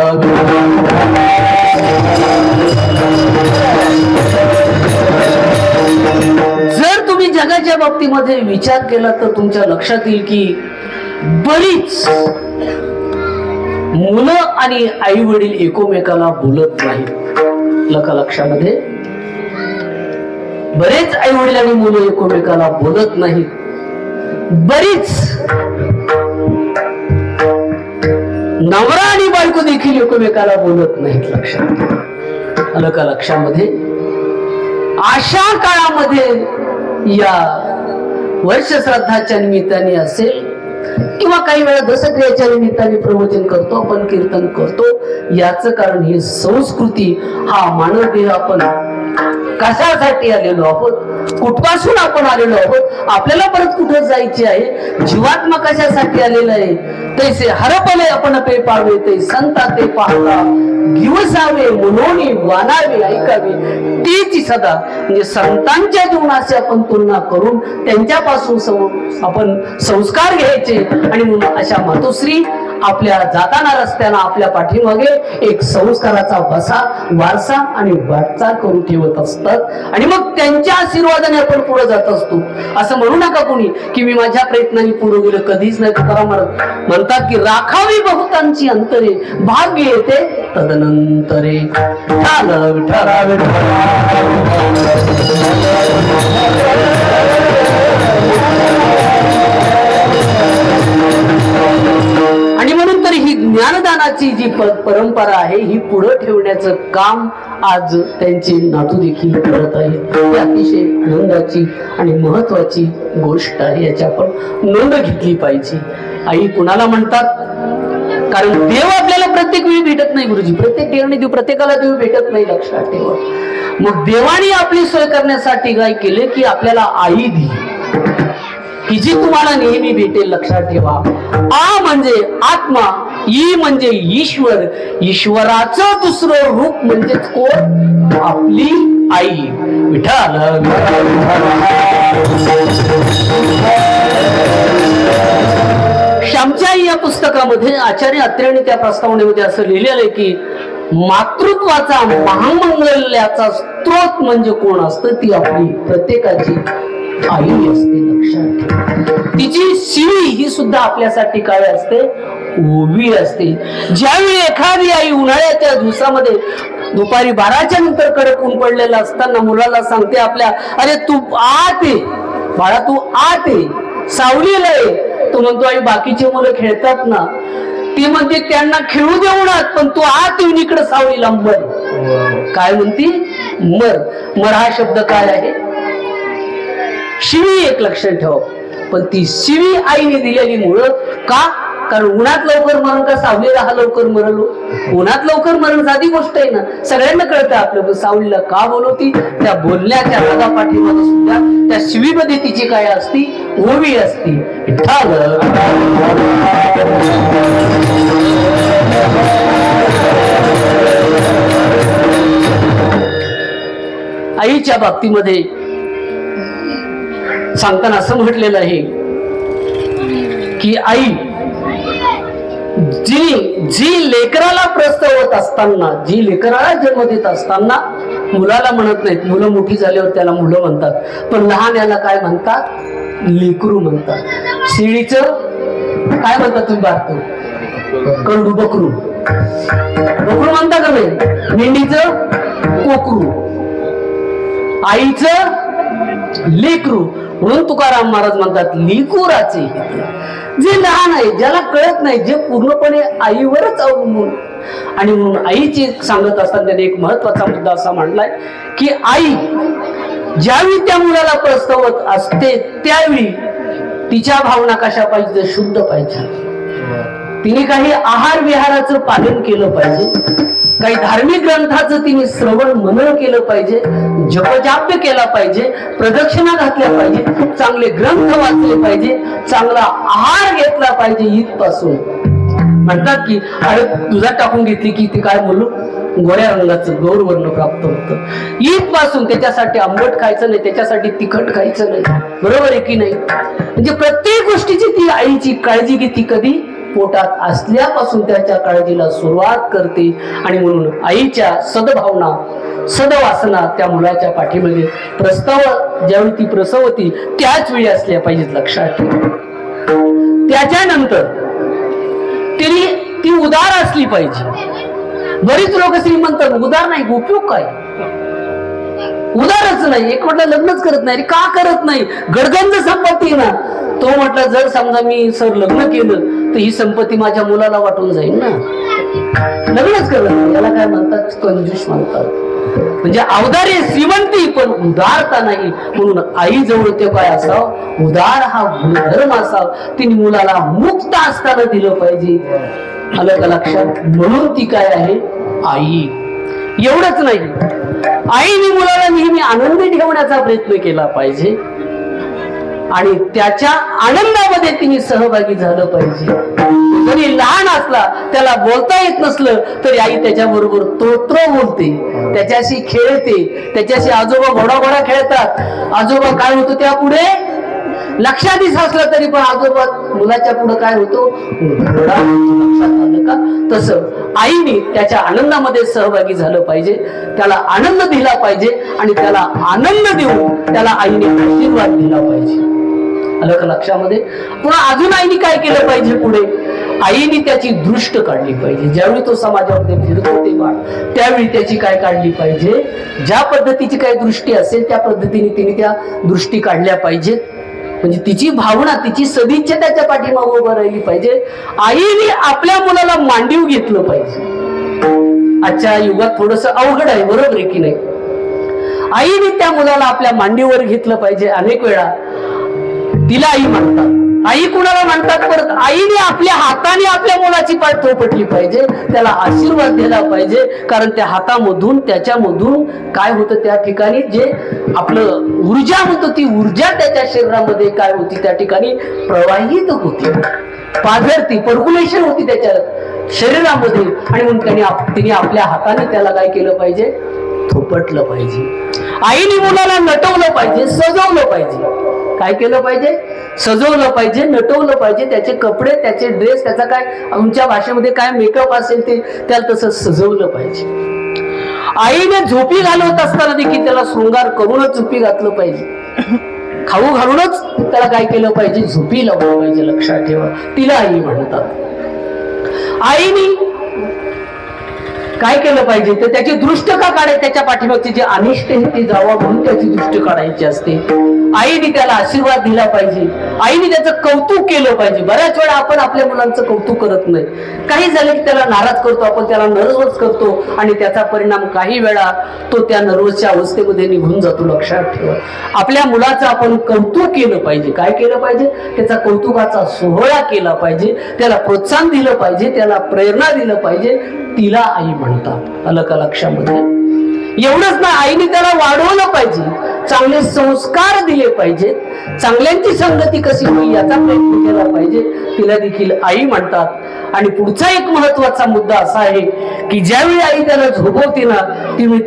जर तुम्ही जगाच्या बाबतीमध्ये विचार केला तर तुमच्या लक्षात येईल की बरीच मुलं आणि आई वडील एकोमेकाला बोलत नाहीत. लक्षामध्ये बरेच आई वडील आणि मुलं एकोमेकाला बोलत नाहीत. बरीच नवरा आणि बायको देखील एकोमेकाला बोलत नाहीत. लक्षामध्ये अशा काळामध्ये या वर्ष श्राद्धाच्या निमित्ताने असेल किंवा काही वेळा दशक्रियेच्या निमित्ताने प्रवचन करतो आपण, कीर्तन करतो. याचं कारण ही संस्कृती, हा मानव देह आपण कशासाठी आलेलो आहोत, कुठपासून आपण आलेलो आहोत, आपल्याला परत कुठं जायचे आहे, जीवात्मा कशासाठी आलेला आहे. तैसे हरपले आपण पे पावे ते संता ते पाहता दिवसावे मनोनी वानावे ऐकावे तीच सदा. म्हणजे संतांच्या जीवनाची आपण तुलना करून त्यांच्यापासून आपण संस्कार घ्यायचे. आणि म्हणून अशा मातोश्री आपल्या जाताना रस्त्यानं आपल्या पाठीमागे एक संस्काराचा वारसा आणि वाटचाल करून ठेवत असतात आणि मग त्यांच्या आशीर्वादाने आपण पुढे जात असतो. असं म्हणू नका कोणी की मी माझ्या प्रयत्नांनी पुढे गेलो, कधीच नाही. तुकाराम म्हणतात की राखावी बहुतांची अंतरे, भाग्य येते तदनंतरे. आणि म्हणून तर ही ज्ञानदानाची जी परंपरा आहे ही पुढे ठेवण्याचं काम आज त्यांची नातू देखील करत आहे. ही अतिशय आनंदाची आणि महत्वाची गोष्ट आहे, याची आपण नोंद घेतली पाहिजे. आई कुणाला म्हणतात? कारण देव आपल्याला प्रत्येक वेळी भेटत नाही गुरुजी, प्रत्येक ठिकाणी देव प्रत्येकाला देव भेटत नाही, लक्षात ठेवा. मग देवाने आपली सोय करण्यासाठी काय केले की आपल्याला आई दिली की जी तुम्हाला नेहमी भेटेल. लक्षात ठेवा, आ म्हणजे आत्मा, ई म्हणजे ईश्वर, ईश्वराचं दुसरं रूप म्हणजेच कोण? आपली आई. विठ्ठल. श्यामची आई या पुस्तकामध्ये आचार्य अत्र्यांनी त्या प्रस्तावनेमध्ये असं लिहिलेलं आहे की मातृत्वाचा महामंगल्याचा स्त्रोत म्हणजे कोण असतं? ती आपली प्रत्येकाची आई असते. लक्षात ठेवा, तिची शिवी ही सुद्धा आपल्यासाठी काय असते? ओवी असते. ज्यावेळी एखादी आई उन्हाळ्याच्या दिवसामध्ये दुपारी 12च्या नंतर कडक ऊन पडलेलं असताना मुलाला सांगते आपल्या, अरे तू आत ये बाळा, तू आत ये, सावलीला ये. तो म्हणतो आई बाकीचे मुलं खेळतात ना. ती म्हणते त्यांना खेळू देऊ ना, पण तू आत येऊन इकडे सावलीला मर. काय म्हणती? मर. मर हा शब्द काय आहे? शिवी. एक लक्षात ठेवा, पण ती शिवी आईने दिलेली मुळे का? कारण उन्हात लवकर मरण का सावलीला हा लवकर मरलो? उन्हात लवकर मरण साधी गोष्ट आहे ना, सगळ्यांना कळतं आपलं. पण सावलीला का बोलवती? त्या बोलण्याच्या रागापाठीमध्ये सुद्धा त्या शिवीमध्ये तिची काय असती? ओवी असती. आईच्या बाबतीमध्ये सांगताना असं म्हटलेलं आहे की आई जी लेकराला प्रसवत असताना, जी लेकराला जन्म देत असताना मुलाला म्हणत नाहीत. मुलं मोठी झाल्यावर त्याला मुलं म्हणतात, पण लहान याला काय म्हणतात? लेकरू म्हणतात. शिळीचं काय म्हणतात तुम्ही? बारकं कडू बकरू. बकरू म्हणता का नाही? मेंढीचं कोकरू, आईचं लेकरू. म्हणून तुकाराम महाराज म्हणतात लेकुराचे हित. जे लहान आहे, ज्याला कळत नाही, जे पूर्णपणे आईवरच अवलंबून. आणि म्हणून आईचे सांगत असताना त्याने एक महत्वाचा मुद्दा असा मांडलाय की आई ज्यावेळी त्या मुलाला प्रस्तवत असते त्यावेळी तिच्या भावना कशा पाहिजे? शुद्ध पाहिजे. तिने काही आहार विहाराचं पालन केलं पाहिजे, काही धार्मिक ग्रंथाचं तिने श्रवण मनन केलं पाहिजे, जपजाप्य केला पाहिजे, प्रदक्षिणा घातल्या पाहिजे, चांगले ग्रंथ वाचले पाहिजे, चांगला आहार घेतला पाहिजे. इथपासून म्हणतात की अरे दुधात टाकून घेतली की ती काय बोललो? गोऱ्या रंगाचं गौरवर्ण प्राप्त होतं. इथपासून त्याच्यासाठी आंबट खायचं नाही, त्याच्यासाठी तिखट खायचं नाही. बरोबर आहे की नाही? म्हणजे प्रत्येक गोष्टीची ती आईची काळजी घेते. कधी? पोटात असल्यापासून त्याच्या काळजीला सुरुवात करते. आणि म्हणून आईच्या सद्भावना, सद्वासना त्या मुलाच्या पाठीमध्ये ज्यावेळी ती प्रसवती त्याच वेळी असल्या पाहिजेत. लक्षात ठेवा. त्याच्यानंतर ती उदार असली पाहिजे. बरीच लोक श्रीमंत उदार नाही, उपयोग काय? उदारच नाही, एक म्हटलं लग्नच करत नाही. का करत नाही? गडगंज संपत्ती ना. तो म्हटलं जर समजा मी सर लग्न केलं तर ही संपत्ती माझ्या मुलाला वाटून जाईल ना. लग्नच करत नाही, याला काय म्हणतात? कंजूस म्हणतात. म्हणजे अवदार्य श्रीमंती पण उदारता नाही. म्हणून आई जवळ ते काय असावं? उदार हा गुणधर्म असावा. तिने मुलाला मुक्त असताना दिलं पाहिजे. आलं का लक्षात? म्हणून ती काय आहे? आई. एवढंच नाही, आईने मुलाला नेहमी आनंदी ठेवण्याचा प्रयत्न केला पाहिजे आणि त्याच्या आनंदामध्ये तिने सहभागी झालं पाहिजे. जरी लहान असला, त्याला बोलता येत नसलं तरी आई त्याच्या बरोबर तोत्र बोलते, त्याच्याशी खेळते, त्याच्याशी आजोबा घोडा खेळतात. आजोबा काय होतं त्या पुढे लक्षातच असलं तरी पण आजोबा मुलाच्या पुढे काय होतो, घोडा होतो. लक्षात आलं का? तसं आईने त्याच्या आनंदामध्ये सहभागी झालं पाहिजे, त्याला आनंद दिला पाहिजे आणि त्याला आनंद देऊन त्याला आईने आशीर्वाद दिला पाहिजे. आलं का लक्षामध्ये? पुन्हा अजून आईने काय केलं पाहिजे पुढे? आईने त्याची दृष्ट काढली पाहिजे. ज्यावेळी तो समाजामध्ये फिरतो तेव्हा त्यावेळी त्याची काय काढली पाहिजे? ज्या पद्धतीची काही दृष्टी असेल त्या पद्धतीने तिने त्या दृष्टी काढल्या पाहिजेत. म्हणजे तिची भावना, तिची सदिच्छा त्याच्या पाठीमागे उभं राहिली पाहिजे. आईने आपल्या मुलाला मांडीव घेतलं पाहिजे. आजच्या युगात थोडस अवघड आहे, बरोबर आहे की नाही? आईने त्या मुलाला आपल्या मांडीवर घेतलं पाहिजे. अनेक वेळा तिला आई म्हणतात. आई कुणाला म्हणतात? परत आईने आपल्या हाताने आपल्या मुलाची पाठ थोपटली पाहिजे, त्याला आशीर्वाद दिला पाहिजे. कारण त्या हातामधून, त्याच्यामधून काय होतं, त्या ठिकाणी जे आपलं ऊर्जा म्हणतो, ती ऊर्जा त्याच्या शरीरामध्ये काय होती, त्या ठिकाणी प्रवाहित होती, पाझरती, पर्क्युलेशन होती त्याच्या शरीरामध्ये. आणि म्हणून तिने आपल्या हाताने त्याला काय केलं पाहिजे? थोपटलं पाहिजे. आईने मुलाला नटवलं पाहिजे, सजवलं पाहिजे. काय केलं पाहिजे? सजवलं पाहिजे, नटवलं पाहिजे. त्याचे कपडे, त्याचे ड्रेस, त्याचा काय आमच्या भाषेमध्ये काय मेकअप असेल ते त्याला तसं सजवलं पाहिजे. आईने झोपी घालवत असताना देखील त्याला शृंगार करूनच झोपी घातलं पाहिजे. खाऊ घालूनच त्याला काय केलं पाहिजे? झोपी लावलं पाहिजे. लक्षात ठेवा, तिला आई म्हणतात. आईने काय केलं पाहिजे? तर त्याची दृष्ट का काढायची? त्याच्या पाठीमागची जी अनिष्ट आहे ती जावा म्हणून त्याची दृष्ट काढायची असते. आईने त्याला आशीर्वाद दिला पाहिजे. आईने त्याचं कौतुक केलं पाहिजे. बऱ्याच वेळा आपण आपल्या मुलांचं कौतुक करत नाही. काही झालं की त्याला नाराज करतो, आपण त्याला नर्वस करतो आणि त्याचा परिणाम काही वेळा तो त्या नर्वसच्या अवस्थेमध्ये निघून जातो. लक्षात ठेवा, आपल्या मुलाचं आपण कौतुक केलं पाहिजे. काय केलं पाहिजे? त्याचा कौतुकाचा सोहळा केला पाहिजे, त्याला प्रोत्साहन दिलं पाहिजे, त्याला प्रेरणा दिलं पाहिजे. तिला आई म्हणतात. आलं का लक्षामध्ये? एवढंच ना, आईने त्याला वाढवलं पाहिजे, चांगले संस्कार दिले पाहिजेत, चांगल्यांची संगती कशी होईल याचा प्रयत्न केला पाहिजे. तिला देखील आई म्हणतात. आणि पुढचा एक महत्वाचा मुद्दा असा आहे की ज्यावेळी आई त्याला झोपवते ना,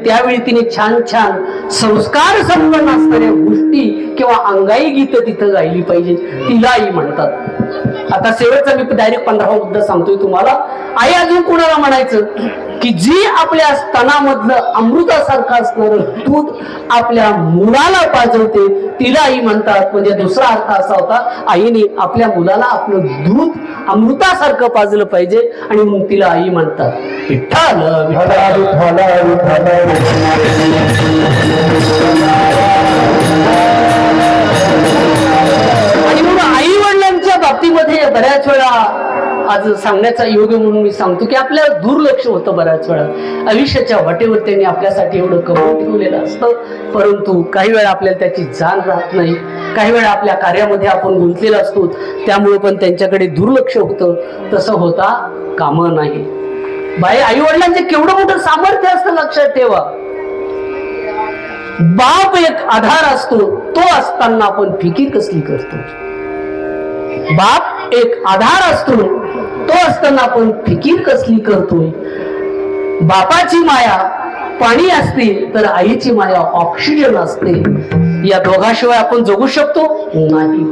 त्यावेळी तिने छान छान संस्कार संपन्न असणाऱ्या गोष्टी किंवा अंगाई गीत तिथं गायली पाहिजे. तिला आई म्हणतात. आता शेवटचा मी डायरेक्ट 15वा मुद्दा सांगतोय तुम्हाला. आई अजून कुणाला म्हणायचं की जी आपल्या स्तनामधलं अमृतासारखं असणारं दूध आपल्या मुलाला पाजवते, तिला आई म्हणतात. म्हणजे दुसरा अर्थ असा होता, आईने आपल्या मुलाला आपलं दूध अमृतासारखं पाजलं पाहिजे आणि मग तिला आई म्हणतात. विठ्ठल विठ्ठल आणि म्हणून आई वडिलांच्या बाबतीमध्ये बऱ्याच वेळा आज सांगण्याचा योग म्हणून मी सांगतो की आपल्याला दुर्लक्ष होतं. बऱ्याच वेळा आयुष्याच्या वाटेवर त्यांनी आपल्यासाठी एवढं कमवून ठेवलेलं असतं, परंतु काही वेळा आपल्याला त्याची जाण राहत नाही. काही वेळा आपल्या कार्यामध्ये आपण गुंतलेलो असतो, त्यामुळे पण त्यांच्याकडे दुर्लक्ष होतं. तसं होता कामं नाही. आई वडिलांचे केवढं मोठं सामर्थ्य असतं. लक्षात ठेवा, बाप एक आधार असतो, तो असताना आपण फिकीर कसली करतो? बाप एक आधार असतो, तो असताना आपण फिकीर कसली करतोय? बापाची माया पाणी असते तर आईची माया ऑक्सिजन असते. या दोघाशिवाय आपण जगू शकतो नाही.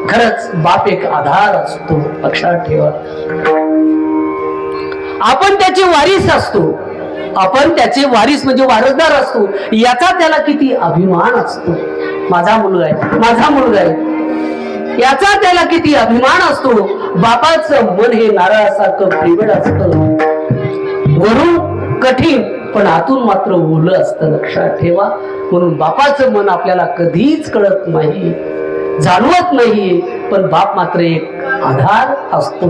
खरंच बाप एक आधार असतो. लक्षात ठेवा, आपण त्याचे वारीस असतो. आपण त्याचे वारीस म्हणजे वारसदार असतो. याचा त्याला किती अभिमान असतो. माझा मुलगा आहे, माझा मुलगा आहे, याचा त्याला किती अभिमान असतो. बापाचं मन हे नारळासारखं प्रेमळ असतं, वरून कठीण पण आतून मात्र ओलं असतं. लक्षात ठेवा, म्हणून बापाचं मन आपल्याला कधीच कळत नाही, जाणवत नाही, पण बाप मात्र एक आधार असतो.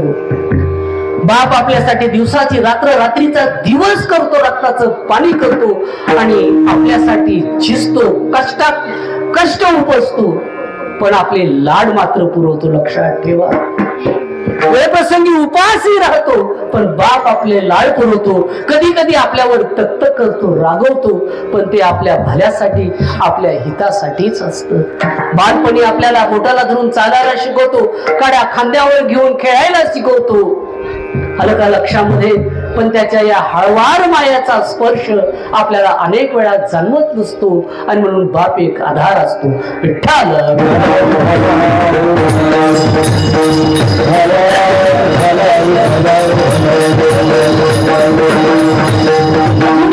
बाप आपल्यासाठी दिवसाची रात्र, रात्रीचा दिवस करतो, रक्ताचं पाणी करतो आणि आपल्यासाठी झिजतो, कष्ट उपसतो, पण आपले लाड मात्र पुरवतो. लक्षात ठेवा, वेळप्रसंगी उपासही राहतो, पण बाप आपले लाड पुरवतो. कधी कधी आपल्यावर तक्त करतो, रागवतो, पण ते आपल्या भल्यासाठी, आपल्या हितासाठीच असतं. बालपणी आपल्याला बोटाला धरून चालायला शिकवतो, काड्या खांद्यावर घेऊन खेळायला शिकवतो. आलं का लक्षामध्ये? पण त्याच्या या हळवार मायाचा स्पर्श आपल्याला अनेक वेळा जाणवत नसतो आणि म्हणून बाप एक आधार असतो. विठ्ठल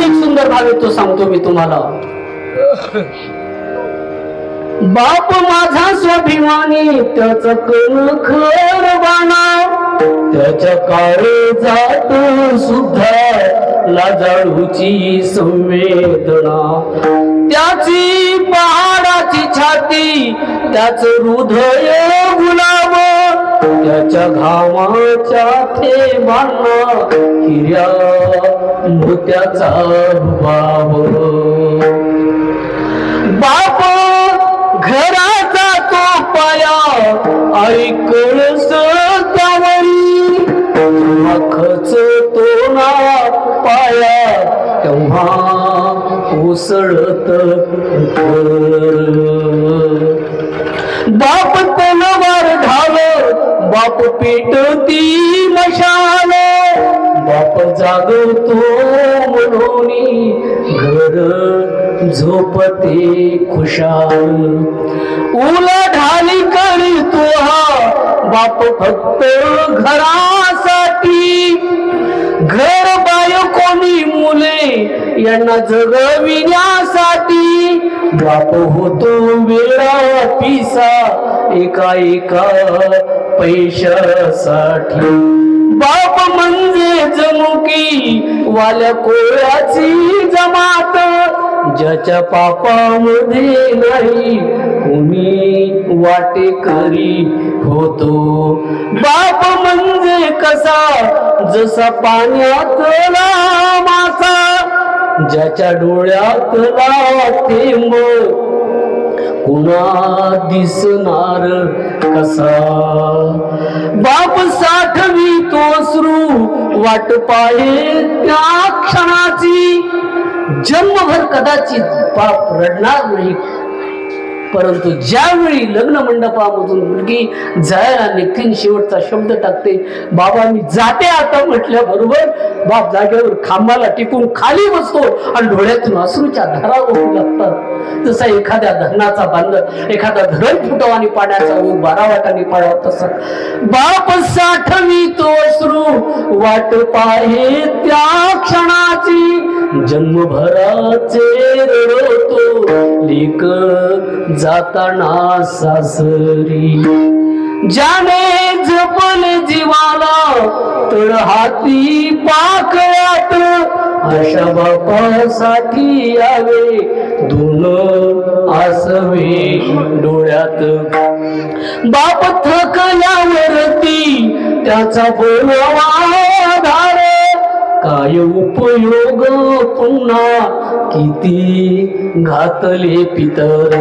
एक सुंदर भाव तो सांगतो मी तुम्हाला. बाप माझा स्वाभिमानी त्याच कण खरवाना, त्याच्या काळजात सुद्धा लाजाळूची संवेदना, त्याची पहाडाची छाती त्याच हृदय गुलाब, त्याच्या घामाच्या थेंबांना हिऱ्या मोत्याचा बाब. बाप घराचा तो पाया ऐकणस त्यावरी, खच तो ना पाया तेव्हा उसळत बाप तलवार ढाल, बाप पेटती मशाल, बाप जागवतो म्हणून घर झोपते खुशाल. उलाढाली करीतो हा बाप फक्त घरासाठी, घर बायकोनी मुले यांना जगविण्यासाठी. बाप होतो वेळा पिसा एका एका पैशासाठी. बाप म्हणजे जमुकी वाल्या कोळ्याची जमात, ज्याच्या पापामध्ये नाही कोणी वाटेकरी होतो. बाप म्हणजे कसा जसा पाण्यातला मासा, ज्याच्या डोळ्यातला थेंब कुणा दिसणार कसा. बाप साठवी तो अश्रू वाट पाहे त्या क्षणाची, जन्मभर कदाचित बाप रडणार नाही, परंतु ज्यावेळी लग्न मंडपामधून मुलगी जायला निघते शेवटचा शब्द टाकते, बाबा मी जाते आता म्हटल्या बरोबर बाप जागेवर खांबाला टिकून खाली बसतो आणि डोळ्यातून अश्रूच्या धारा वाहू लागतात. जसा एखाद्या धरणाचा बांध एखादा धरण फुटवानी पाण्याचा ओघ 12 वाटांनी पाडावा तसा बाप साठवी तो अश्रू वाट पाहे त्या क्षणाची. जन्मभराचे रडतो लेक जाताना सासरी, ज्याने जपले जीवाला तळ हाती पाकळ्यात, अशा बापासाठी यावे दोन आसवे डोळ्यात. बाप थकल्यावरती त्याचा बोलावा धार, काय उपयोग पुन्हा किती घातले पितर.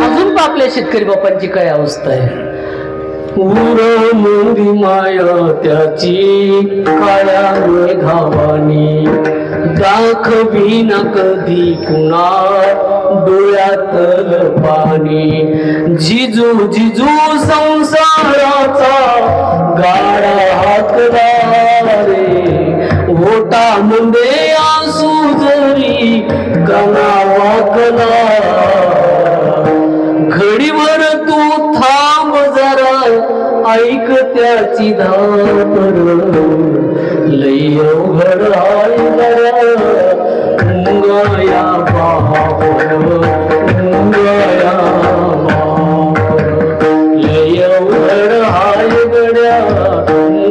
अजून आपल्या शेतकरी बापांची काय अवस्था आहे. उर मोरी माया त्याची काळ्या मेघावानी, दाखवी न कधी कुणा डोळ्यातल पाणी. जिजू जिजू संसाराचा गाडा हाकला रे, ओटामध्ये आसू जरी गणा वाकला. घडीवर तू थांब जरा ऐक त्याची धापर, लय अवघड आहे गया बापर, गया बापर, लय अवघड आहे गड्या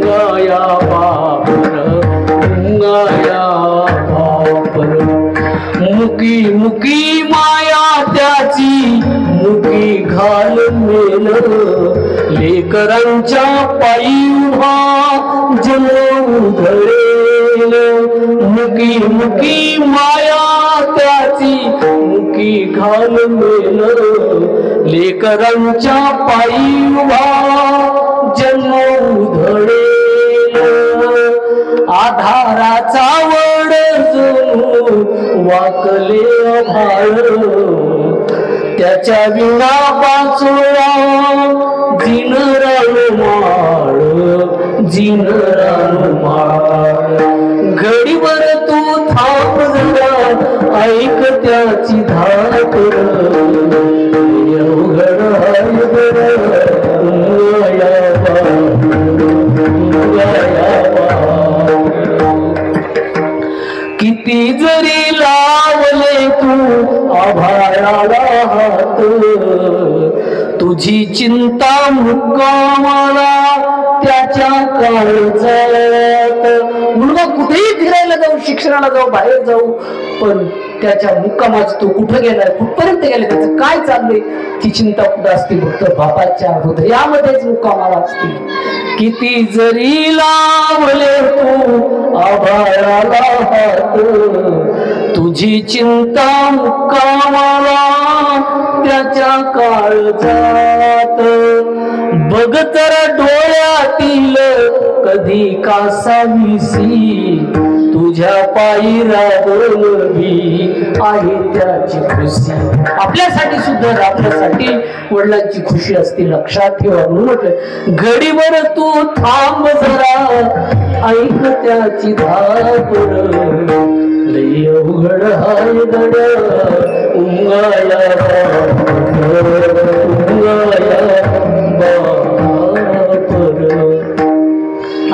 गया बापर, गया बापर. मुकी मुकी माया त्याची मुकी घाल मेल, लेकरांच्या पायी उभा जन्म धरेल. मुकी मुकी माया त्याची मुकी घाल मेल, लेकरांच्या पायी उभा जन्म धरेल. आधाराचा वड जणू वाकले आभाळ, त्याच्या विणा पाचोळा जिन रानुमाळ जिन रानुमाळ घडीवर तू थांब जरा ऐक त्याची धाकर अवघड आहे किती जरी लावले तू आभाळाला हात तुझी चिंता मुक्कामाला त्याच्या काळजात मुलगा कुठेही फिरायला जाऊ शिक्षणाला जाऊ बाहेर जाऊ पण त्याच्या मुक्कामाच तो कुठं गेलाय कुठपर्यंत गेलाय त्याचं काय चाललंय ती चिंता कुठं असते फक्त बापाच्या हृदयामध्येच मुक्कामाला असते किती जरी लावले तू आभाळाला हात तुझी चिंता मुक्कामाला त्याच्या काळजात बघ तर डोळ्यातील कधी कासावीसी तुझ्या पायी राबवली आहे त्याची खुशी आपल्यासाठी सुद्धा आपल्यासाठी वडिलांची खुशी असते लक्षात ठेवा म्हणून म्हटलं घडीवर तू थांब जरा ऐक त्याची धाकर लय अवघड हाय गड्या उंगाया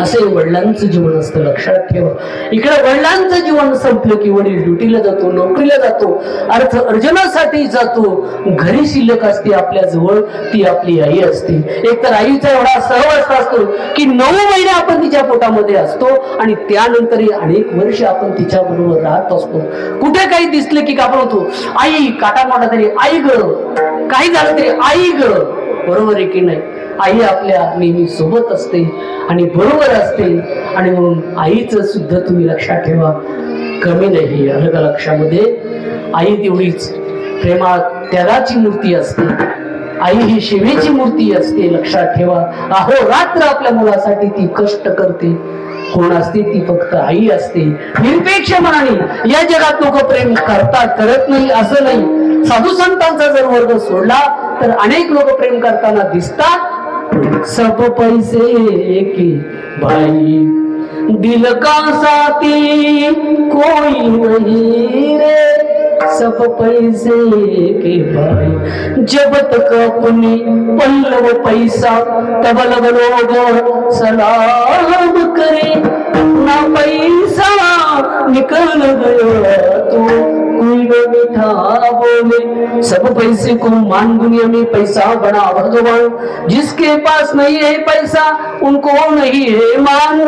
असे वडिलांचं जीवन असतं लक्षात ठेवा इकडे वडिलांचं जीवन संपलं की वडील ड्युटीला जातो नोकरीला जातो अर्थ अर्जनासाठी जातो घरी शिल्लक असते आपल्या जवळ ती आपली आई असते एक तर आईचा एवढा सहवास असतो की 9 महिने आपण तिच्या पोटामध्ये असतो आणि त्यानंतरही अनेक वर्ष आपण तिच्या बरोबर राहत असतो कुठे काही दिसले की आपण होतो आई काटामाटा तरी आई ग काही झालं तरी आई ग बरोबर आहे की नाही आई आपल्या नेहमी सोबत असते आणि बरोबर असते आणि म्हणून आईचं सुद्धा तुम्ही लक्षात ठेवा कमी नाही आलं का लक्षामध्ये आई तेवढीच प्रेमात त्यागाची मूर्ती असते आई ही सेवेची मूर्ती असते लक्षात ठेवा अहो रात्र आपल्या मुलासाठी ती कष्ट करते कोण असते ती फक्त आई असते निरपेक्ष मनाने या जगात लोक प्रेम करतात करत नाही असं नाही साधू संतांचा जर वर्ग सोडला तर अनेक लोक प्रेम करताना दिसतात सब पैसे की भाई दिल का साथी कोई नहीं रे सब पैसे के भाई जब तक अपनी पल्लव पैसा तब लोग सलाम करे ना पैसा निकल गया तो कोई न मीठा बोले सब पैसे को मान दुनिया में पैसा बना भगवान जिसके पास नहीं है पैसा उनको नहीं है मान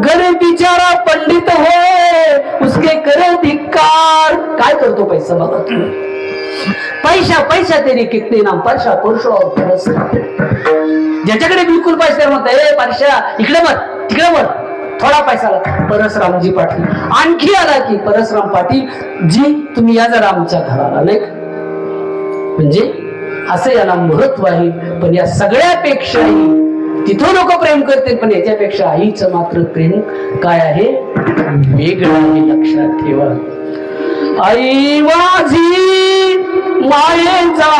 गरीब बिचारा पंडित हो उसके करे धिक्कार काय करतो पैसा बघा पैसा पैसा तेरी कितने नाम परशा पुरुषो और परस ज्याच्याकडे बिलकुल पैसा म्हणता ए परशा इकडे मत तिकडे मत थोडा पैसा आला परसरामजी पाटील आणखी आला की परसराम पाटील जी तुम्ही या जरा आमच्या घराला नाही म्हणजे असं याला महत्व आहे पण या सगळ्यापेक्षाही तिथं लोक प्रेम करते पण याच्यापेक्षा आईचं मात्र प्रेम काय आहे वेगळं आहे लक्षात ठेवा आई माझी मायेचा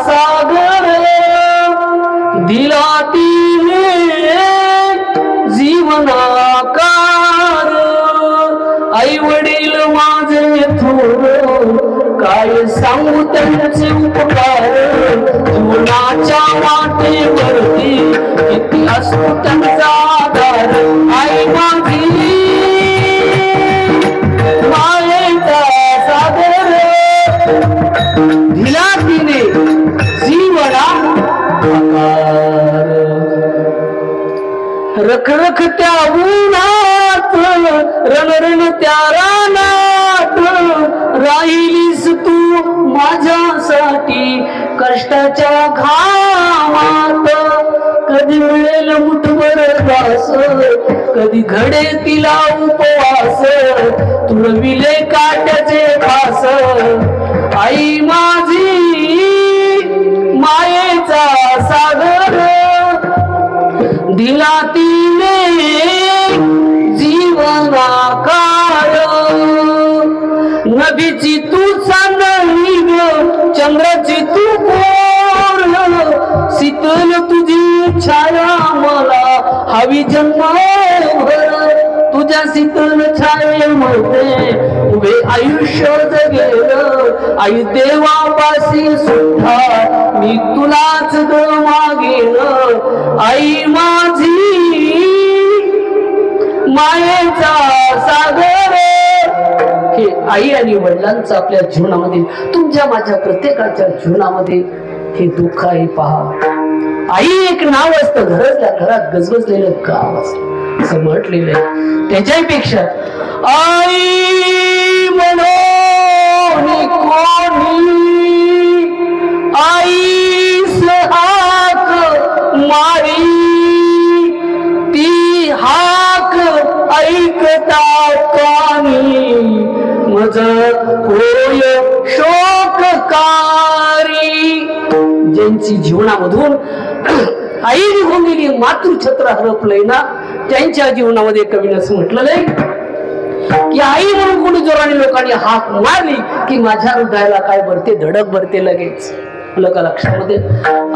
सागर दिला तिने जीवनाकार आई वडील माझे थोर काय सांगू त्यांचे उपकार जीवनाच्या वाटेवरती किती असतो त्यांचा आधार आई माझी मायेचा सागर दिला तिने जीवनाकार रख रख त्या उन्हात रण त्या रानात राहिलीस तू माझ्यासाठी कष्टाच्या घामात कधी मिळेल मुठभर घास कधी घडे तिला उपवास तुळविले काट्याचे फास आई माझी मायेचा सागर दिला तिने जीवनाकार नभीची तू चांदणी चंद्राची तू छाया मला हवी जन्मभर, तुझ्या शीतल छायेमध्ये उभे आयुष्य जगेल. आई देवापाशी सुद्धा मी तुलाच ग मागेन. आई माझी मायेचा सागर. हे आई आणि वडिलांचं आपल्या जीवनामध्ये, तुमच्या माझ्या प्रत्येकाच्या जीवनामध्ये हे दुःख आहे. पहा, आई एक नाव असतं, घरातल्या घरात गजबजलेलं गाव असतं असं म्हटलेलं आहे. त्याच्यापेक्षा आई म्हणून कोणी आईस हाक मारी, ती हाक ऐकता कानी मज होय शोककारी. ज्यांची जीवनामधून आई निघून गेली, मातृछत्र हरपलंय ना, त्यांच्या जीवनामध्ये कवीनं असं म्हटलेलं आहे की आई म्हणून कोणी जोराने लोकांनी हाक मारली की माझ्या हृदयाला काय भरते, धडक भरते लगेच. आलं का लक्षामध्ये?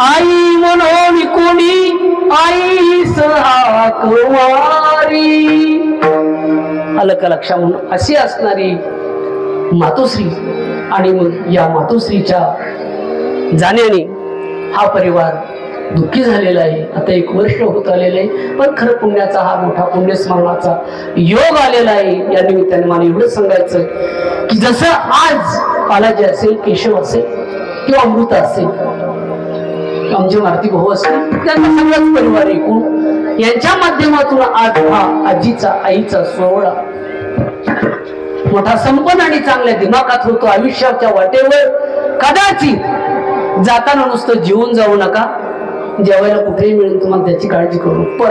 आई म्हणून कोणी आईस हाक मारी. आलं का लक्षा? म्हणून अशी असणारी मातोश्री, आणि मग या मातोश्रीच्या जाण्याने हा परिवार दुःखी झालेला आहे. आता 1 वर्ष होत आलेलं आहे, पण खरं पुण्याचा हा मोठा पुण्यस्मरणाचा योग आलेला आहे. या निमित्ताने मला एवढंच सांगायचं की जसं आज बालाजी असेल, केशव असेल किंवा अमृता असेल, आमचे मारुती भाऊ असतील, त्यांचा सगळाच परिवार एकूण यांच्या माध्यमातून आज हा आजीचा आईचा सोहळा मोठा संपन्न आणि चांगल्या दिमागात होतो. आयुष्याच्या वाटेवर कदाचित जाताना नुसतं जेवून जाऊ नका, जेवायला कुठेही मिळेल तुम्हाला त्याची काळजी करू. पण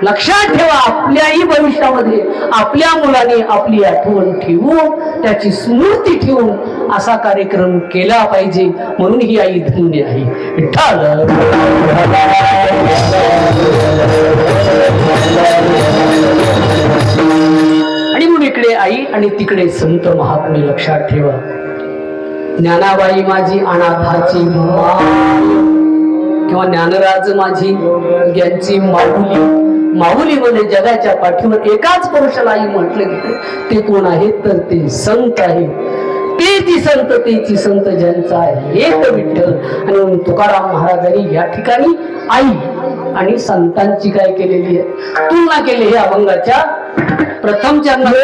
लक्षात ठेवा, आपल्याही भविष्यामध्ये आपल्या मुलाने आपली आठवण ठेवून त्याची स्मृती ठेवून असा कार्यक्रम केला पाहिजे. म्हणून ही आई धन्य आहे. विठ्ठल. आणि म्हणून इकडे आई आणि तिकडे संत महात्मे. लक्षात ठेवा, ज्ञानाबाई माझी अनाथाची माय किंवा ज्ञानराज माझी यांची माऊली. माऊली मध्ये जगाच्या पाठीवर एकाच पुरुषाला आई म्हटले गेले. ते कोण आहेत? तर ते संत आहेत. तेची संत ज्यांचा आहे एक विठ्ठल. आणि म्हणून तुकाराम महाराजांनी या ठिकाणी आई आणि संतांची काय केलेली आहे, तुलना केली. हे अभंगाच्या प्रथम चरणात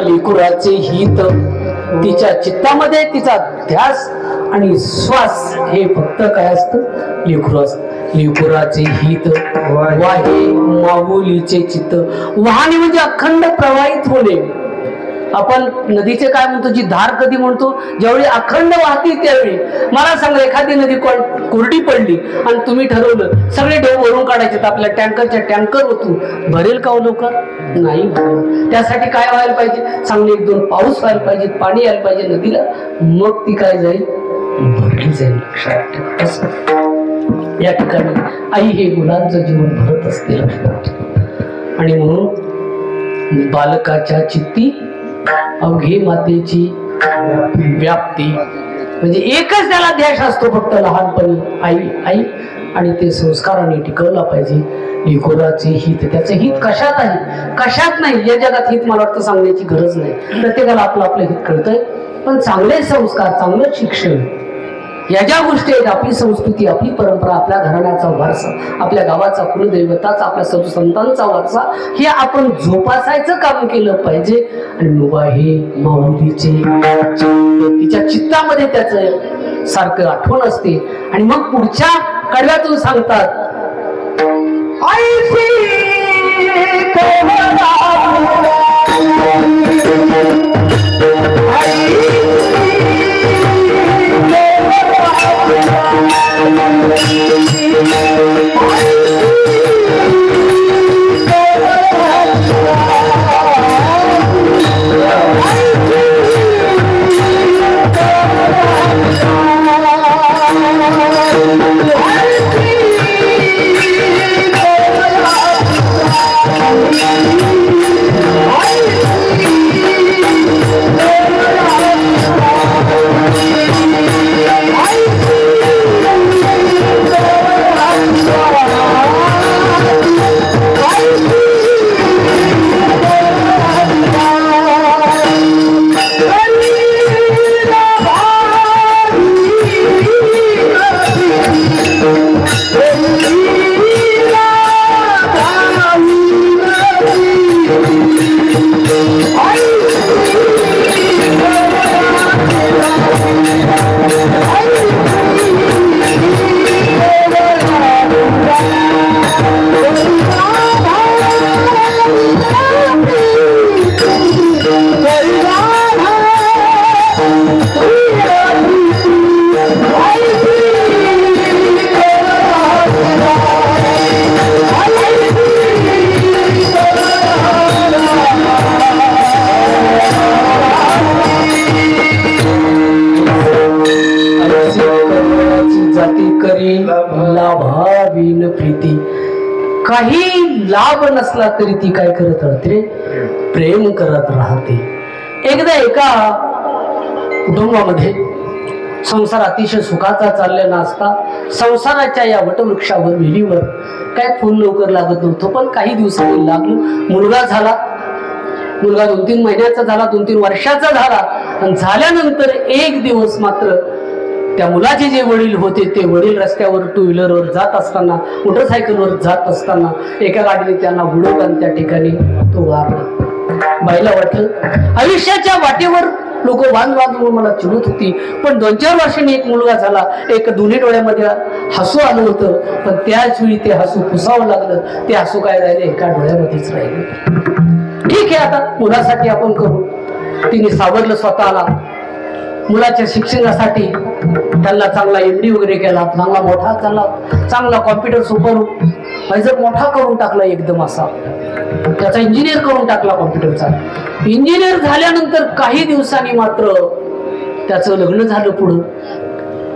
लेकराचे हित, तिच्या चित्तामध्ये तिचा ध्यास आणि श्वास हे फक्त काय असतं? लेकरू असतं. लेकराचे हित वाहे माऊलीचे चित्त. वाहने म्हणजे अखंड प्रवाहित होणे. आपण नदीचे काय म्हणतो, जी धार कधी म्हणतो, ज्यावेळी अखंड वाहते त्यावेळी. मला सांगा, एखादी नदी कोरडी पडली आणि तुम्ही ठरवलं सगळे ढोग भरून काढायचे, तर आपल्या टँकरच्या टँकर होतो भरेल का लवकर? नाही. त्यासाठी काय व्हायला पाहिजे? चांगले 1-2 पाऊस व्हायला पाहिजे, पाणी यायला पाहिजे नदीला, मग ती काय जाईल? भरली जाईल. लक्षात ठेवा. या ठिकाणी आई हे मुलांचं जीवन भरत असते लक्षात. आणि म्हणून बालकाच्या चित्ती अवघे मातेची व्याप्ती, म्हणजे एकच त्याला ध्यास असतो फक्त लहानपणी आई आई, आणि ते संस्काराने टिकवला पाहिजे. लेकराचे हित, त्याचं हित कशात आहे, कशात नाही. या जगात हित मला वाटतं सांगण्याची गरज नाही, प्रत्येकाला आपलं आपलं हित कळतंय. पण चांगले संस्कार, चांगलं शिक्षण, या ज्या गोष्टी आहेत, आपली संस्कृती, आपली परंपरा, आपल्या घराण्याचा वारसा, आपल्या गावाचा कुलदैवताचा, आपल्या संतांचा वारसा, हे आपण जोपासायचं काम केलं पाहिजे. आणि मुबा हे माऊलीचे तिच्या चित्तामध्ये त्याचं सारखं आठवण असते. आणि मग पुढच्या कडव्यातून सांगतात लाभावीन प्रीती. काही लाभ नसला तरी ती काय करत राहते, प्रेम करत राहते. एकदा एका कुटुंबामध्ये संसार अतिशय सुखाचा चाललेला असता. संसाराच्या या वटवृक्षावर विहिरीवर काय फुल लवकर लागत नव्हतं, पण काही दिवसांनी लागलं. मुलगा झाला. मुलगा 2-3 महिन्याचा झाला, 2-3 वर्षाचा झाला. आणि झाल्यानंतर एक दिवस मात्र त्या मुलाचे जे वडील होते ते वडील रस्त्यावर टू व्हीलरवर जात असताना, मोटरसायकलवर जात असताना एका गाडीने त्यांना बुडवलं आणि त्या ठिकाणी तो वारला. बाईला वाटलं आयुष्याच्या वाटेवर लोक वाद म्हणून मला चिडत होती, पण 2-4 वर्षांनी एक मुलगा झाला. एक दोन्ही डोळ्यामध्ये हसू आलं होतं, पण त्याच वेळी ते हसू पुसावं लागलं. ते हसू काय राहिले, एका डोळ्यामध्येच राहिले. ठीक आहे, आता मुलासाठी आपण करू. तिने सावरलं स्वतःला. मुलाच्या शिक्षणासाठी त्यांना चांगला MD वगैरे केला, चांगला मोठा झाला, चांगला कॉम्प्युटर सुपरवायझर मोठा करून टाकला एकदम असा. त्याचा इंजिनियर करून टाकला कॉम्प्युटरचा. इंजिनियर झाल्यानंतर काही दिवसांनी मात्र त्याचं लग्न झालं. पुढं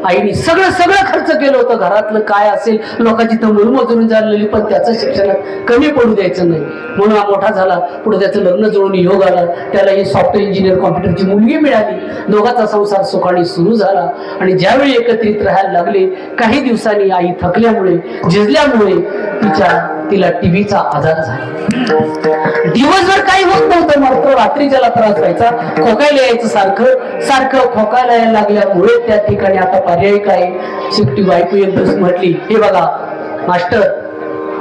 आईने सगळं खर्च केलं होतं, घरातलं काय असेल, लोकांची तर मजुरी झालेली, पण त्याचं शिक्षण कमी पडू द्यायचं नाही म्हणून हा मोठा झाला. पुढे त्याचं लग्न जुळून योग आला. त्याला ही सॉफ्टवेअर इंजिनियर कॉम्प्युटरची मुलगी मिळाली. दोघांचा संसार सुखाने सुरू झाला. आणि ज्यावेळी एकत्रित राहायला लागले, काही दिवसांनी आई थकल्यामुळे, झिजल्यामुळे तिला टीबीचा आजार झाला. दिवसभर काही होत नव्हतं, मात्र रात्री ज्याला त्रास व्हायचा, खोकायला यायचं, सारखं खोकायला यायला लागल्यामुळे त्या ठिकाणी आता पर्याय काय, शेवटी बायको एक दिवस म्हटली, हे बघा मास्टर,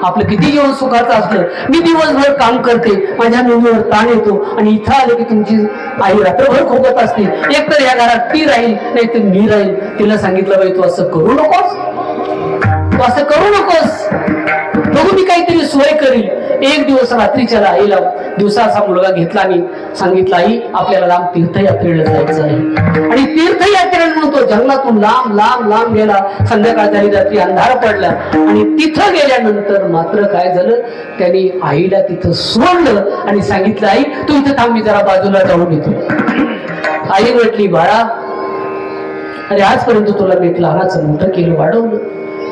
आपलं किती जीवन सुखाचं असलं, मी दिवसभर काम करते, माझ्या नोंदीवर ताण येतो, आणि इथं आले की तुमची आई रात्रभर खोकत असते. एक तर या घरात ती राहील, नाही तर मी राहील. तिला सांगितलं बाई, तू असं करू नकोस, बघू मी काहीतरी सोय करील. एक दिवस रात्रीच्याला आईला दिवसाचा मुलगा घेतला आणि सांगितलं, आई आपल्याला लांब तीर्थयात्रेला जायचं आहे. आणि तीर्थयात्रेला म्हणतो जंगलातून लांब गेला. संध्याकाळ झाली, रात्री अंधार पडला. आणि तिथं गेल्यानंतर मात्र काय झालं, त्यांनी आईला तिथं सोडलं आणि सांगितलं, आई तू इथं थांब, मी जरा बाजूला जाऊन येतो. आई म्हटली, बाळा, अरे आजपर्यंत तुला मी लहानाचं मोठं केलं, वाढवलं,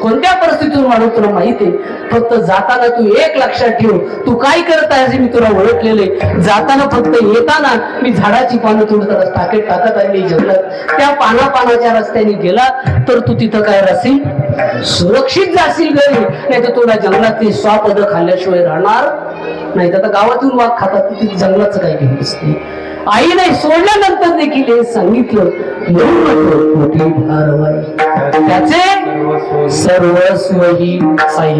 कोणत्या परिस्थितीतून वाढव तुला माहिती आहे. फक्त जाताना तू एक लक्षात ठेव, तू काय करत आहेस मी तुला ओळखलेले. जाताना फक्त येताना मी झाडाची पानं तुडताना टाकत आली जंगलात. त्या पानाच्या रस्त्याने गेला तर तू तिथं काय राहशील, सुरक्षित जाशील घरी. नाही तर तुला जंगलात ते स्वापद खाल्ल्याशिवाय राहणार नाही. तर आता गावातून वाघ खातात, तिथे जंगलाचं काय घेऊन असते. आईने सोडल्यानंतर देखील हे सांगितलं, म्हणून मोठी भारवाई त्याचे सर्वस्व ही साई.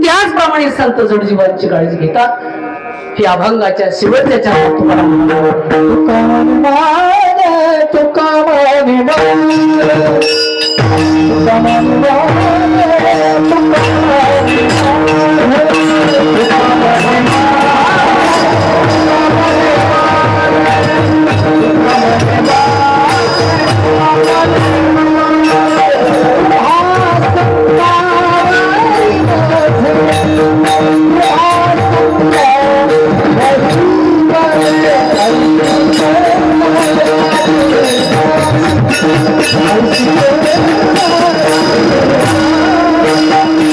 त्याचप्रमाणे संत जडजीवांची काळजी घेतात. हे अभंगाच्या शेवटच्या चरणात तुम्हाला Thank you.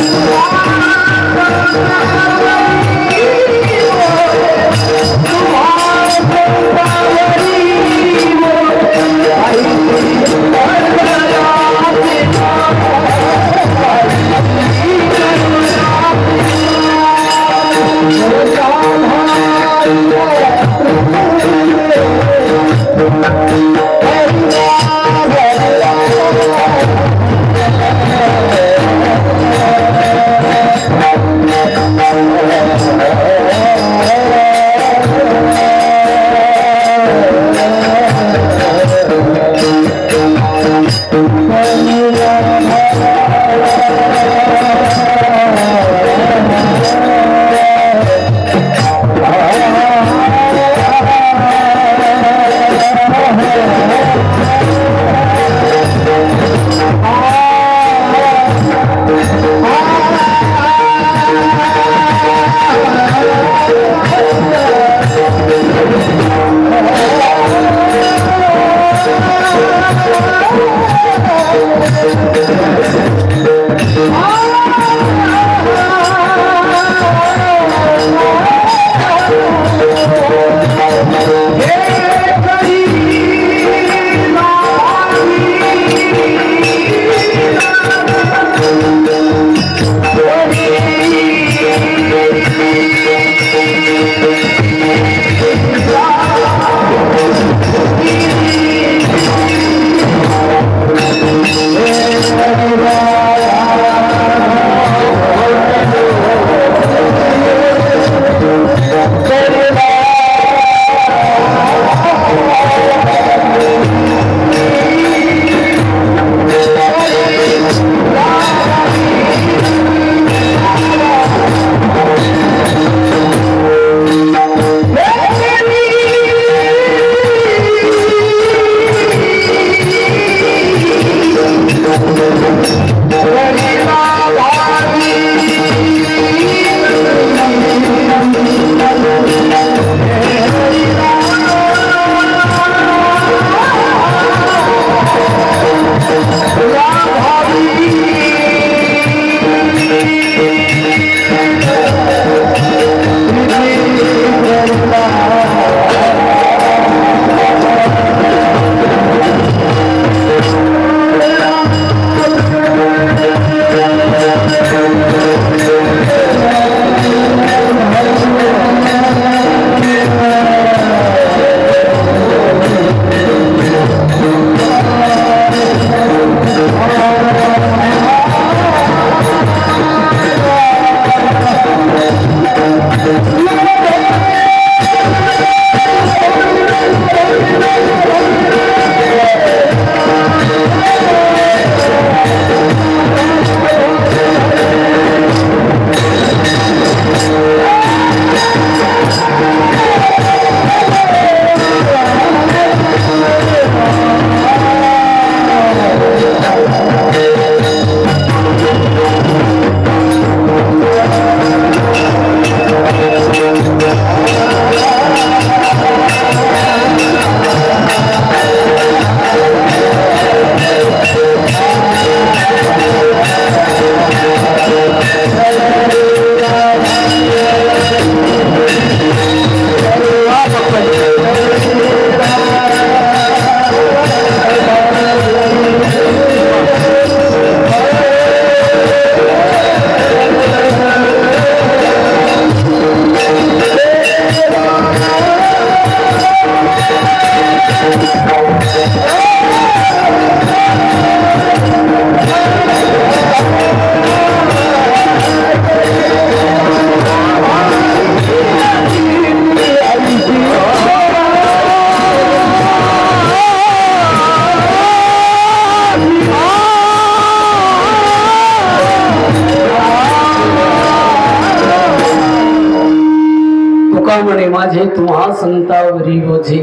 म्हणे माझे तुम्हा संतावरी ओझे.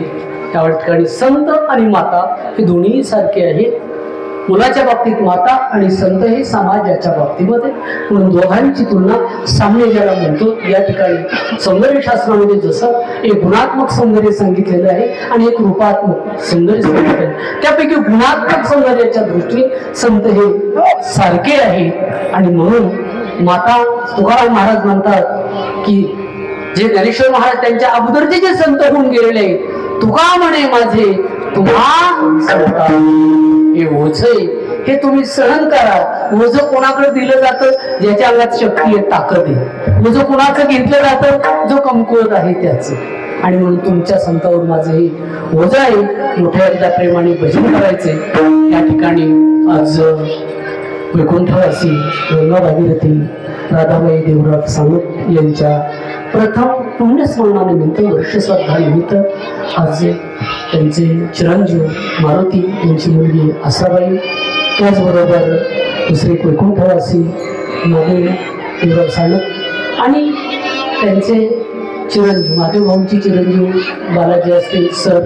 या ठिकाणी संत आणि माता हे दोन्ही सारखे आहेत. मुलाच्या बाबतीत माता आणि संत हे समाजाच्या बाबतीमध्ये, म्हणून दोघांची तुलना साम्य ज्याला म्हणतो. या ठिकाणी सौंदर्य शास्त्रामध्ये जसं एक गुणात्मक सौंदर्य सांगितलेलं आहे आणि एक रूपात्मक सौंदर्य सांगितलेलं आहे, त्यापैकी गुणात्मक सौंदर्याच्या दृष्टीने संत हे सारखे आहेत. आणि म्हणून माता तुकाराम महाराज म्हणतात की जे ज्ञानेश्वर महाराज त्यांच्या अगोदरचे जे संत होऊन गेलेले आहेत, तुका म्हणे माझे तुम्हा संता हे ओझे हे तुम्ही सहन करा. ओझ कोणाकडे दिलं जातं ज्याच्या अंगात शक्ती आहे, ताकद आहे. ओझ कोणाचं घेतलं जातं जो कमकुवत आहे त्याचं. आणि म्हणून तुमच्या संतावर माझं हे ओझ आहे. मोठ्या एकदा प्रेमाने भजन करायचे. या ठिकाणी आज वैकुंठवासी गंगा भागीरथी राधाबाई देवराव सावंत यांच्या प्रथम पुण्यस्मरणानिमित्त वर्षश्राद्धानिमित्त आज त्यांचे चिरंजीव मारुती यांची मुलगी आसाबाई, त्याचबरोबर दुसरे वैकुंठवासी महादेव देवराव सावंत आणि त्यांचे चिरंजीव महादेव भाऊंची चिरंजीव बालाजी असतील सर,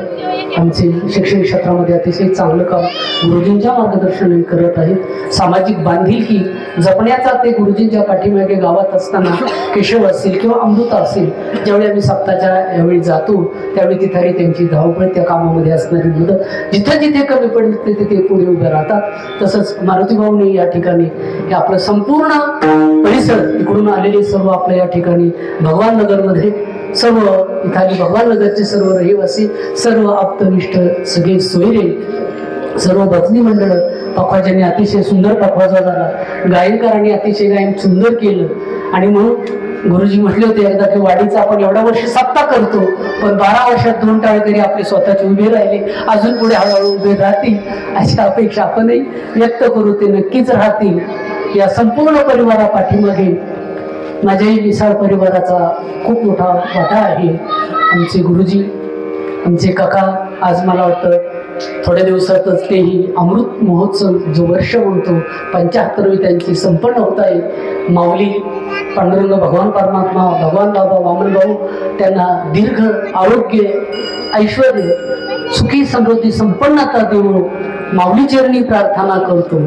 आमचे शिक्षण क्षेत्रामध्ये अतिशय चांगलं काम गुरुजींच्या मार्गदर्शनाने करत आहेत. सामाजिक बांधिलकी जपण्याचा ते गुरुजींच्या पाठीमागे गावात असताना केशव असेल किंवा अमृता असेल, ज्यावेळी आम्ही सप्ताहाच्या यावेळी जातो त्यावेळी तिथे त्यांची धावपळ, त्या कामामध्ये असणारी मदत, जिथे जिथे कमी पडले तिथे ते पुढे उभे राहतात. तसंच मारुती भाऊने या ठिकाणी हे आपलं संपूर्ण परिसर तिकडून आलेले सर्व आपल्या या ठिकाणी भगवान नगरमध्ये सर्व इथाली भगवान नगरचे सर्व रहिवासी, सर्व आप्तनिष्ठ, सगळे सोयरे, सर्व भजनी मंडळ, पखवाजांनी अतिशय सुंदर पखवाजा झाला, गायनकारांनी अतिशय गायन सुंदर केलं. आणि म्हणून गुरुजी म्हटले होते एकदा की वाडीचा आपण एवढ्या वर्ष सप्ताह करतो, पण 12 वर्षात 2 टाळकरी आपले स्वतःचे उभे राहिले, अजून पुढे हळूहळू उभे राहतील अशी अपेक्षा आपणही व्यक्त करू. ते नक्कीच राहतील. या संपूर्ण परिवारा पाठीमागे माझ्याही मिसाळ परिवाराचा खूप मोठा वाटा आहे. आमचे गुरुजी, आमचे काका, आज मला वाटतं थोड्या दिवसातच तेही अमृत महोत्सव जो वर्ष म्हणतो 75वी त्यांची संपन्न होत आहे. माऊली पांडुरंग भगवान परमात्मा भगवान बाबा वामन भाऊ त्यांना दीर्घ आरोग्य, ऐश्वर, सुखी समृद्धी, संपन्नता देऊ माऊली चरणी प्रार्थना करतो.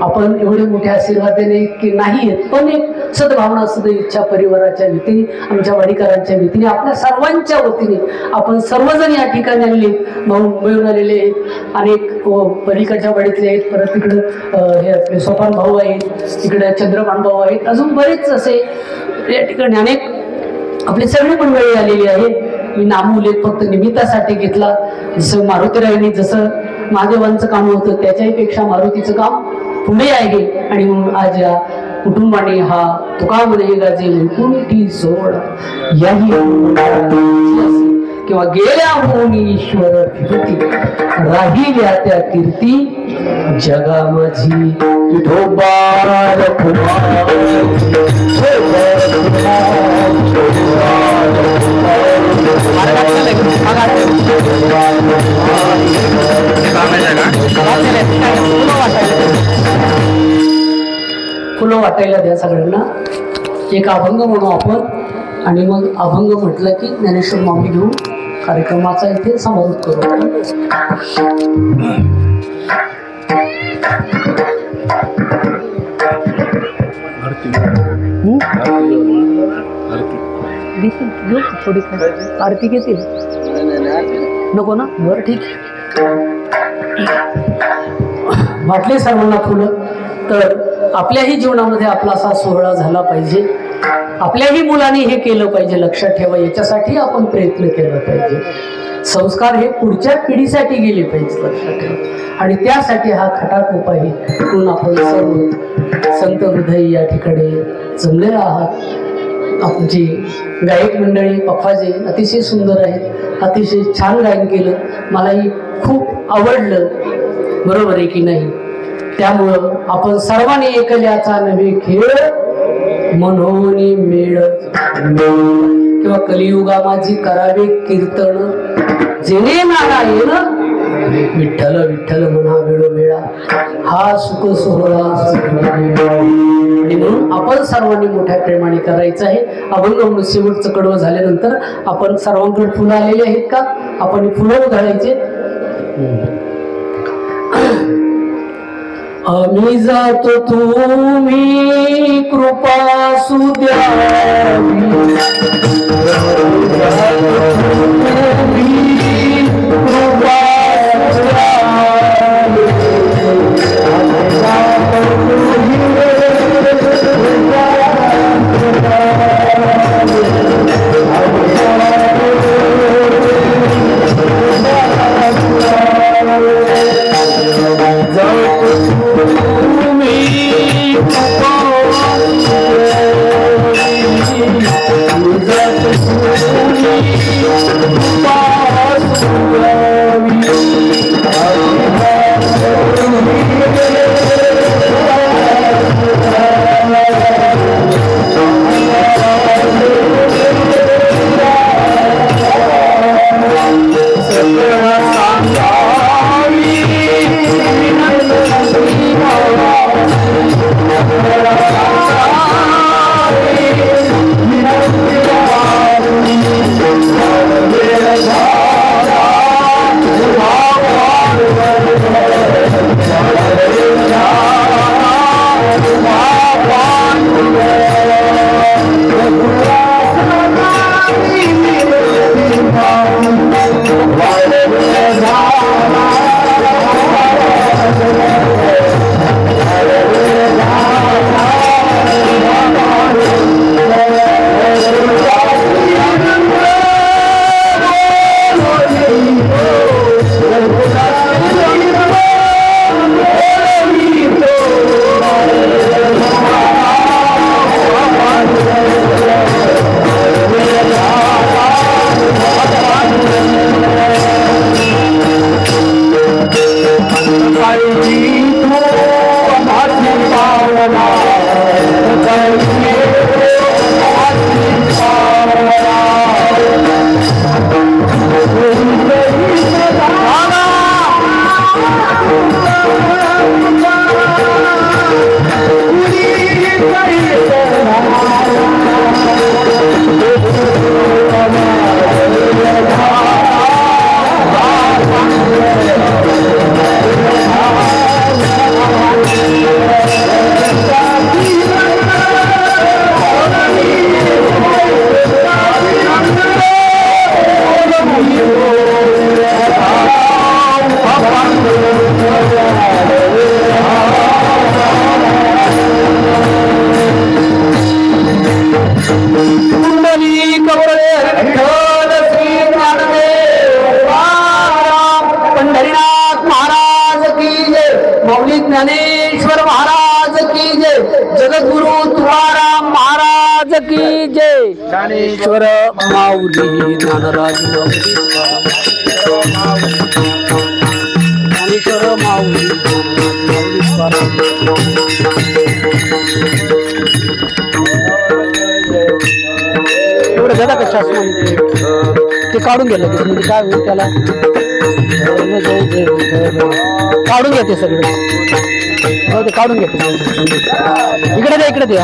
आपण एवढे मोठे आशीर्वाद देणे की नाही आहेत, पण एक सद्भावना सुद्धा इच्छा परिवाराच्या वतीने, आमच्या वाडीकरांच्या वतीने, आपल्या सर्वांच्या वतीने आपण सर्वजण या ठिकाणी आलेले, भाऊ मुंबईहून आलेले आहेत, अनेक पलीकडच्या वाडीतले आहेत, परत तिकडं हे आपले सोपान भाऊ आहेत, तिकडे चंद्रभान भाऊ आहेत, अजून बरेच असे या ठिकाणी अनेक आपली सगळी मंडळी आलेली आहे. मी नामोल्लेख फक्त निमित्तासाठी घेतला. जसं मारुतीरायांनी जसं महादेवांचं काम होतं त्याच्याही पेक्षा मारुतीचं काम पुणे आहे. आणि म्हणून आज या कुटुंबाने हा तुका म्हणे गाजे वैकुंठी सोहळा याही किंवा गेल्या होऊन ईश्वर कीर्ती राहिल्या त्या कीर्ती जगा माझी विठोबा फुलं वाटायला द्या सगळ्यांना. एक अभंग म्हणू आपण आणि मग अभंग म्हटलं की ज्ञानेश्वर माऊली घेऊन कार्यक्रमाचा इथे समारोप करू. थोडी आरती घेतील नको ना? बरं ठीक. वाटले सर्वांना फुलं तर आपल्याही जीवनामध्ये आपला असा सोहळा झाला पाहिजे. आपल्याही मुलांनी हे केलं पाहिजे. लक्षात ठेवा, याच्यासाठी आपण प्रयत्न केला पाहिजे. संस्कार हे पुढच्या पिढीसाठी गेले पाहिजे, लक्षात ठेवा. आणि त्यासाठी हा खटाक उपाय म्हणून आपण सर्व संत हृदय या ठिकाणी जमलेले आहात. आमची गायक मंडळी पखवाजे अतिशय सुंदर आहेत, अतिशय छान गायन केलं, मलाही खूप आवडलं. बरोबर आहे की नाही? त्यामुळं आपण सर्वांनी एकल्याचा नव्हे खेळ म्हणून मेळ किंवा कलियुगा माझी करावे कीर्तन जेणे नारायण विठ्ठल विठ्ठल म्हणा वेळोवेळा, हा सुख सोहळा आणि म्हणून आपण सर्वांनी मोठ्या प्रेमाने करायचं आहे. अभंग म्हणून शेवटचं कडवं झाल्यानंतर आपण सर्वांकडे फुलं आलेली आहेत का, आपण फुलं उधळायचे. आम्ही जातो तुम्ही कृपा सुद्यावी, कृपा ज्ञानेश्वर महाराज की जय, जगद्गुरु तुकाराम महाराज की जय, ज्ञानेश्वर माऊली ज्ञानराज ज्ञानेश्वर माऊली एवढं दादा कशा ते काढून गेलं ते म्हणजे काय होईल त्याला काढून घेते सगळं हो ते काढून घेते इकडे दे इकडे दे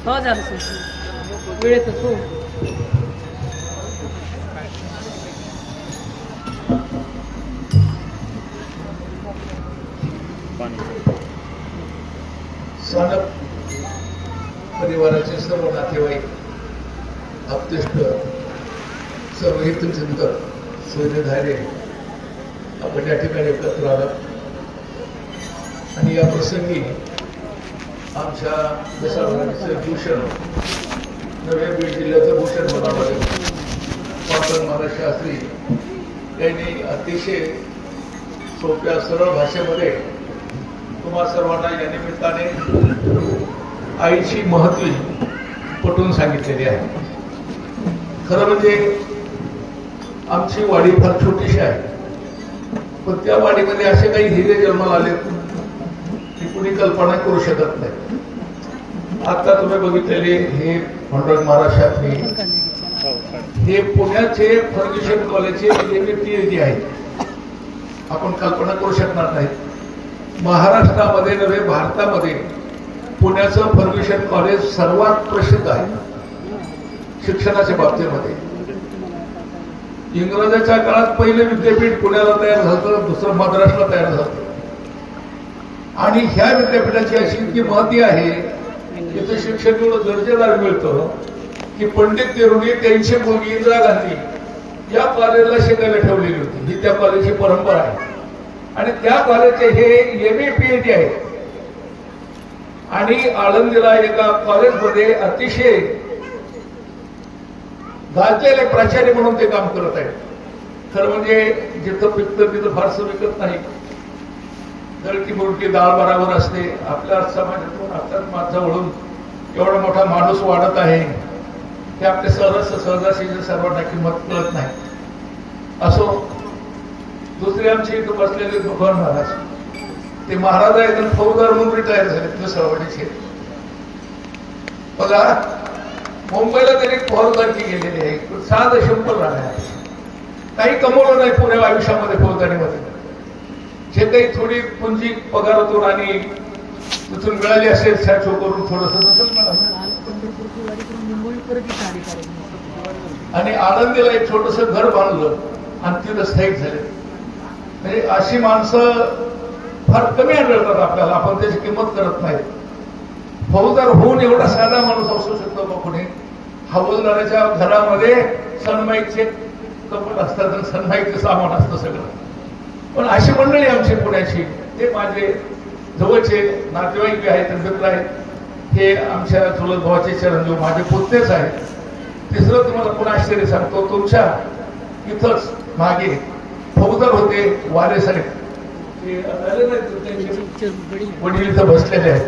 हो झालं वेळेतच हो सानप परिवाराचे सर्व नातेवाईक आप्तेष्ट सर्व हितचिंतक सूर्यधारे आपण या ठिकाणी एकत्र आलात आणि या प्रसंगी आमच्या दशावताराचे भूषण नव्या बीड जिल्ह्याचं भूषण म्हणावं लागेल पतंग महाराज शास्त्री यांनी अतिशय सोप्या सरळ भाषेमध्ये तुम्हा सर्वांना या निमित्ताने आईची महत्त्व पटवून सांगितलेली आहे. खरं म्हणजे आमची वाडी फार छोटीशी आहे, पण त्या वाडीमध्ये असे काही हिरे जन्माला आले की कुणी कल्पना करू शकत नाही. आता तुम्ही बघितलेले हे पंढरपूर महाराज शास्त्री हे पुण्याचे फर्ग्युसन कॉलेजचे PhD आहेत. आपण कल्पना करू शकणार नाही. महाराष्ट्रामध्ये नव्हे भारतामध्ये पुण्याचं फर्ग्युसन कॉलेज सर्वात प्रसिद्ध आहे शिक्षणाच्या बाबतीमध्ये. इंग्रजांच्या काळात पहिले विद्यापीठ पुण्याला तयार झालं, दुसरं मद्रासला तयार झालं. आणि ह्या विद्यापीठाची अशी इतकी महती आहे, इथं शिक्षण एवढं दर्जेदार मिळतं की पंडित नेहरूंनी त्यांची मुलगी इंदिरा गांधी या कॉलेजला शिकायला ठेवलेली होती. ही त्या कॉलेजची परंपरा आहे. आणि त्या कॉलेजचे हे MA PhD आहेत. आणि आळंदीला एका कॉलेजमध्ये अतिशय गाजलेले प्राचार्य म्हणून ते काम करत आहेत. खरं म्हणजे जिथं पिकतं तिथं फारसं विकत नाही. दळकी मुलकी डाळ बराबर असते. आपल्या समाजातून आताच माझ्यावरून एवढा मोठा माणूस वाढत आहे की आपल्या सहजाशी सर्वांना किंमत कळत नाही. असो, दुसरे आमचे इथं बसलेले दुकान महाराज, ते महाराज आहेत आणि फौजदार म्हणून रिटायर झाले दुसरवाडीचे. बघा, मुंबईला त्यांनी फौजदारकी गेलेली आहे. साधं सिंपल राहणार, काही कमवलं नाही पुण्या आयुष्यामध्ये फौजदारीमध्ये. जे काही थोडी पुंजी पगारातून आणि तिथून मिळाली असेल सॅचो करून थोडंसं तसंच मिळालं. आणि आळंदीला एक छोटस घर बांधलं आणि तिथं स्थायिक झाले. म्हणजे अशी माणसं फार कमी आढळतात आपल्याला. आपण त्याची किंमत करत नाही. फौजदार होऊन एवढा साधा माणूस असू शकतो का कोणी? हवालदाराच्या घरामध्ये सनमाईकचे कपड असतात आणि सनमाईकचं सामान असतं सगळं. पण अशी मंडळी आमची पुण्याची, ते माझे जवळचे नातेवाईक आहेत, मित्र आहेत. हे आमच्या चुलत भावाचे चिरंजीव माझे पुतणेच आहेत. तिसरं तुम्हाला पुन्हा आश्चर्य सांगतो, तुमच्या इथंच मागे फौजदार होते वाले साहेब, ते वडील इथं बसलेले आहेत.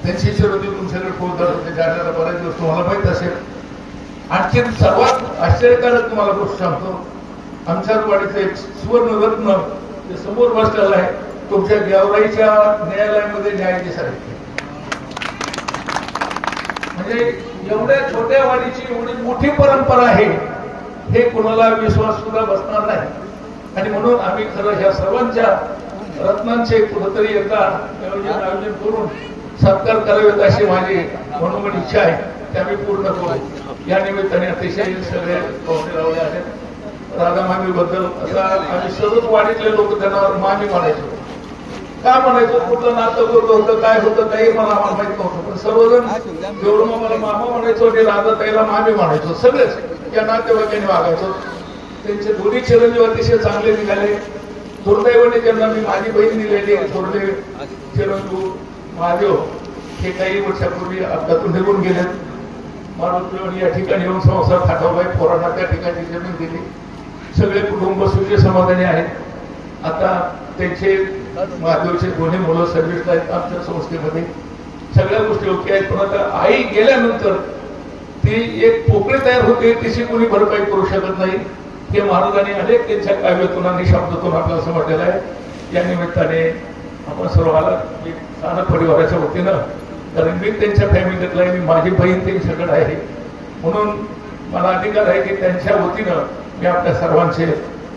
त्यांची चिरंजीव तुमच्याकडे फौजदार होते. जाण्याला बऱ्याच दिवस तुम्हाला माहित असेल. आणखी सर्वात आश्चर्यकारक तुम्हाला गोष्ट सांगतो, आमच्या वाडीचं एक सुवर्णरत्न ते समोर बसलेला आहे, तुमच्या गेवराईच्या न्यायालयामध्ये न्यायाधीश आहे. म्हणजे एवढ्या छोट्या वाडीची एवढी मोठी परंपरा आहे, हे कुणाला विश्वास सुद्धा बसणार नाही. आणि म्हणून आम्ही खरं ह्या सर्वांच्या रत्नांचे कुठंतरी एकदा आयोजन करून सत्कार करावेत अशी माझी मनोमन इच्छा आहे. ते आम्ही पूर्ण करू. या निमित्ताने अतिशय सगळे पाहुणे रावले आहेत. राधा मामी बद्दल आता आम्ही सर्वच वाडीतले लोक त्यांना मामी म्हणायचो. काय म्हणायचो, कुठलं नातं करत होतं, काय होतं काही मला आम्हाला माहित नव्हतं. पण सर्वजण जेवढं मला मामा म्हणायचो आणि राधा ताईला मामी म्हणायचो. सगळेच या नातेवाईकांनी वागायचो. त्यांचे दोन्ही चिरंजीव अतिशय चांगले निघाले. दुर्दैवाने त्यांना मी माझी बहीण दिलेली थोरले चिरंजीव महादेव हे काही वर्षापूर्वी अपघातून निघून गेलेत. मारुती या ठिकाणी येऊन संसार थाटवलाय. पोरांना त्या ठिकाणी जमीन दिली. सगळे कुटुंब सुखी समाधानी आहेत. आता त्यांचे महादेवचे दोन्ही मुलं सर्व्हिसला आहेत आमच्या संस्थेमध्ये. सगळ्या गोष्टी ओके आहेत. पण आता आई गेल्यानंतर ती एक पोकळी तयार होते, तिची कोणी भरपाई करू शकत नाही. हे महाराजांनी अनेक त्यांच्या काव्यातून आणि शब्दातून आपल्याला समजलेलं आहे. या निमित्ताने आपण सर्वाला साधा परिवाराच्या वतीनं, कारण मी त्यांच्या फॅमिलीतला आहे, मी माझी बहीण त्यांच्याकडे आहे, म्हणून मला अधिकार आहे की त्यांच्या वतीनं मी आपल्या सर्वांचे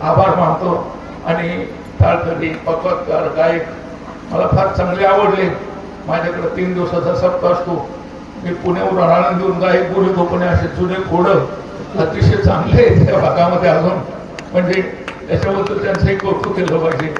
आभार मानतो. आणि टाळकरी पकवादकार गायक मला फार चांगले आवडले. माझ्याकडे 3 दिवसाचा सप्ताह असतो. मी पुण्याहून आनंद देऊन गायक बोलतो, पण असे जुने घोडं अतिशय चांगले त्या भागामध्ये अजून, म्हणजे त्याच्याबद्दल त्यांचंही कौतुक केलं पाहिजे.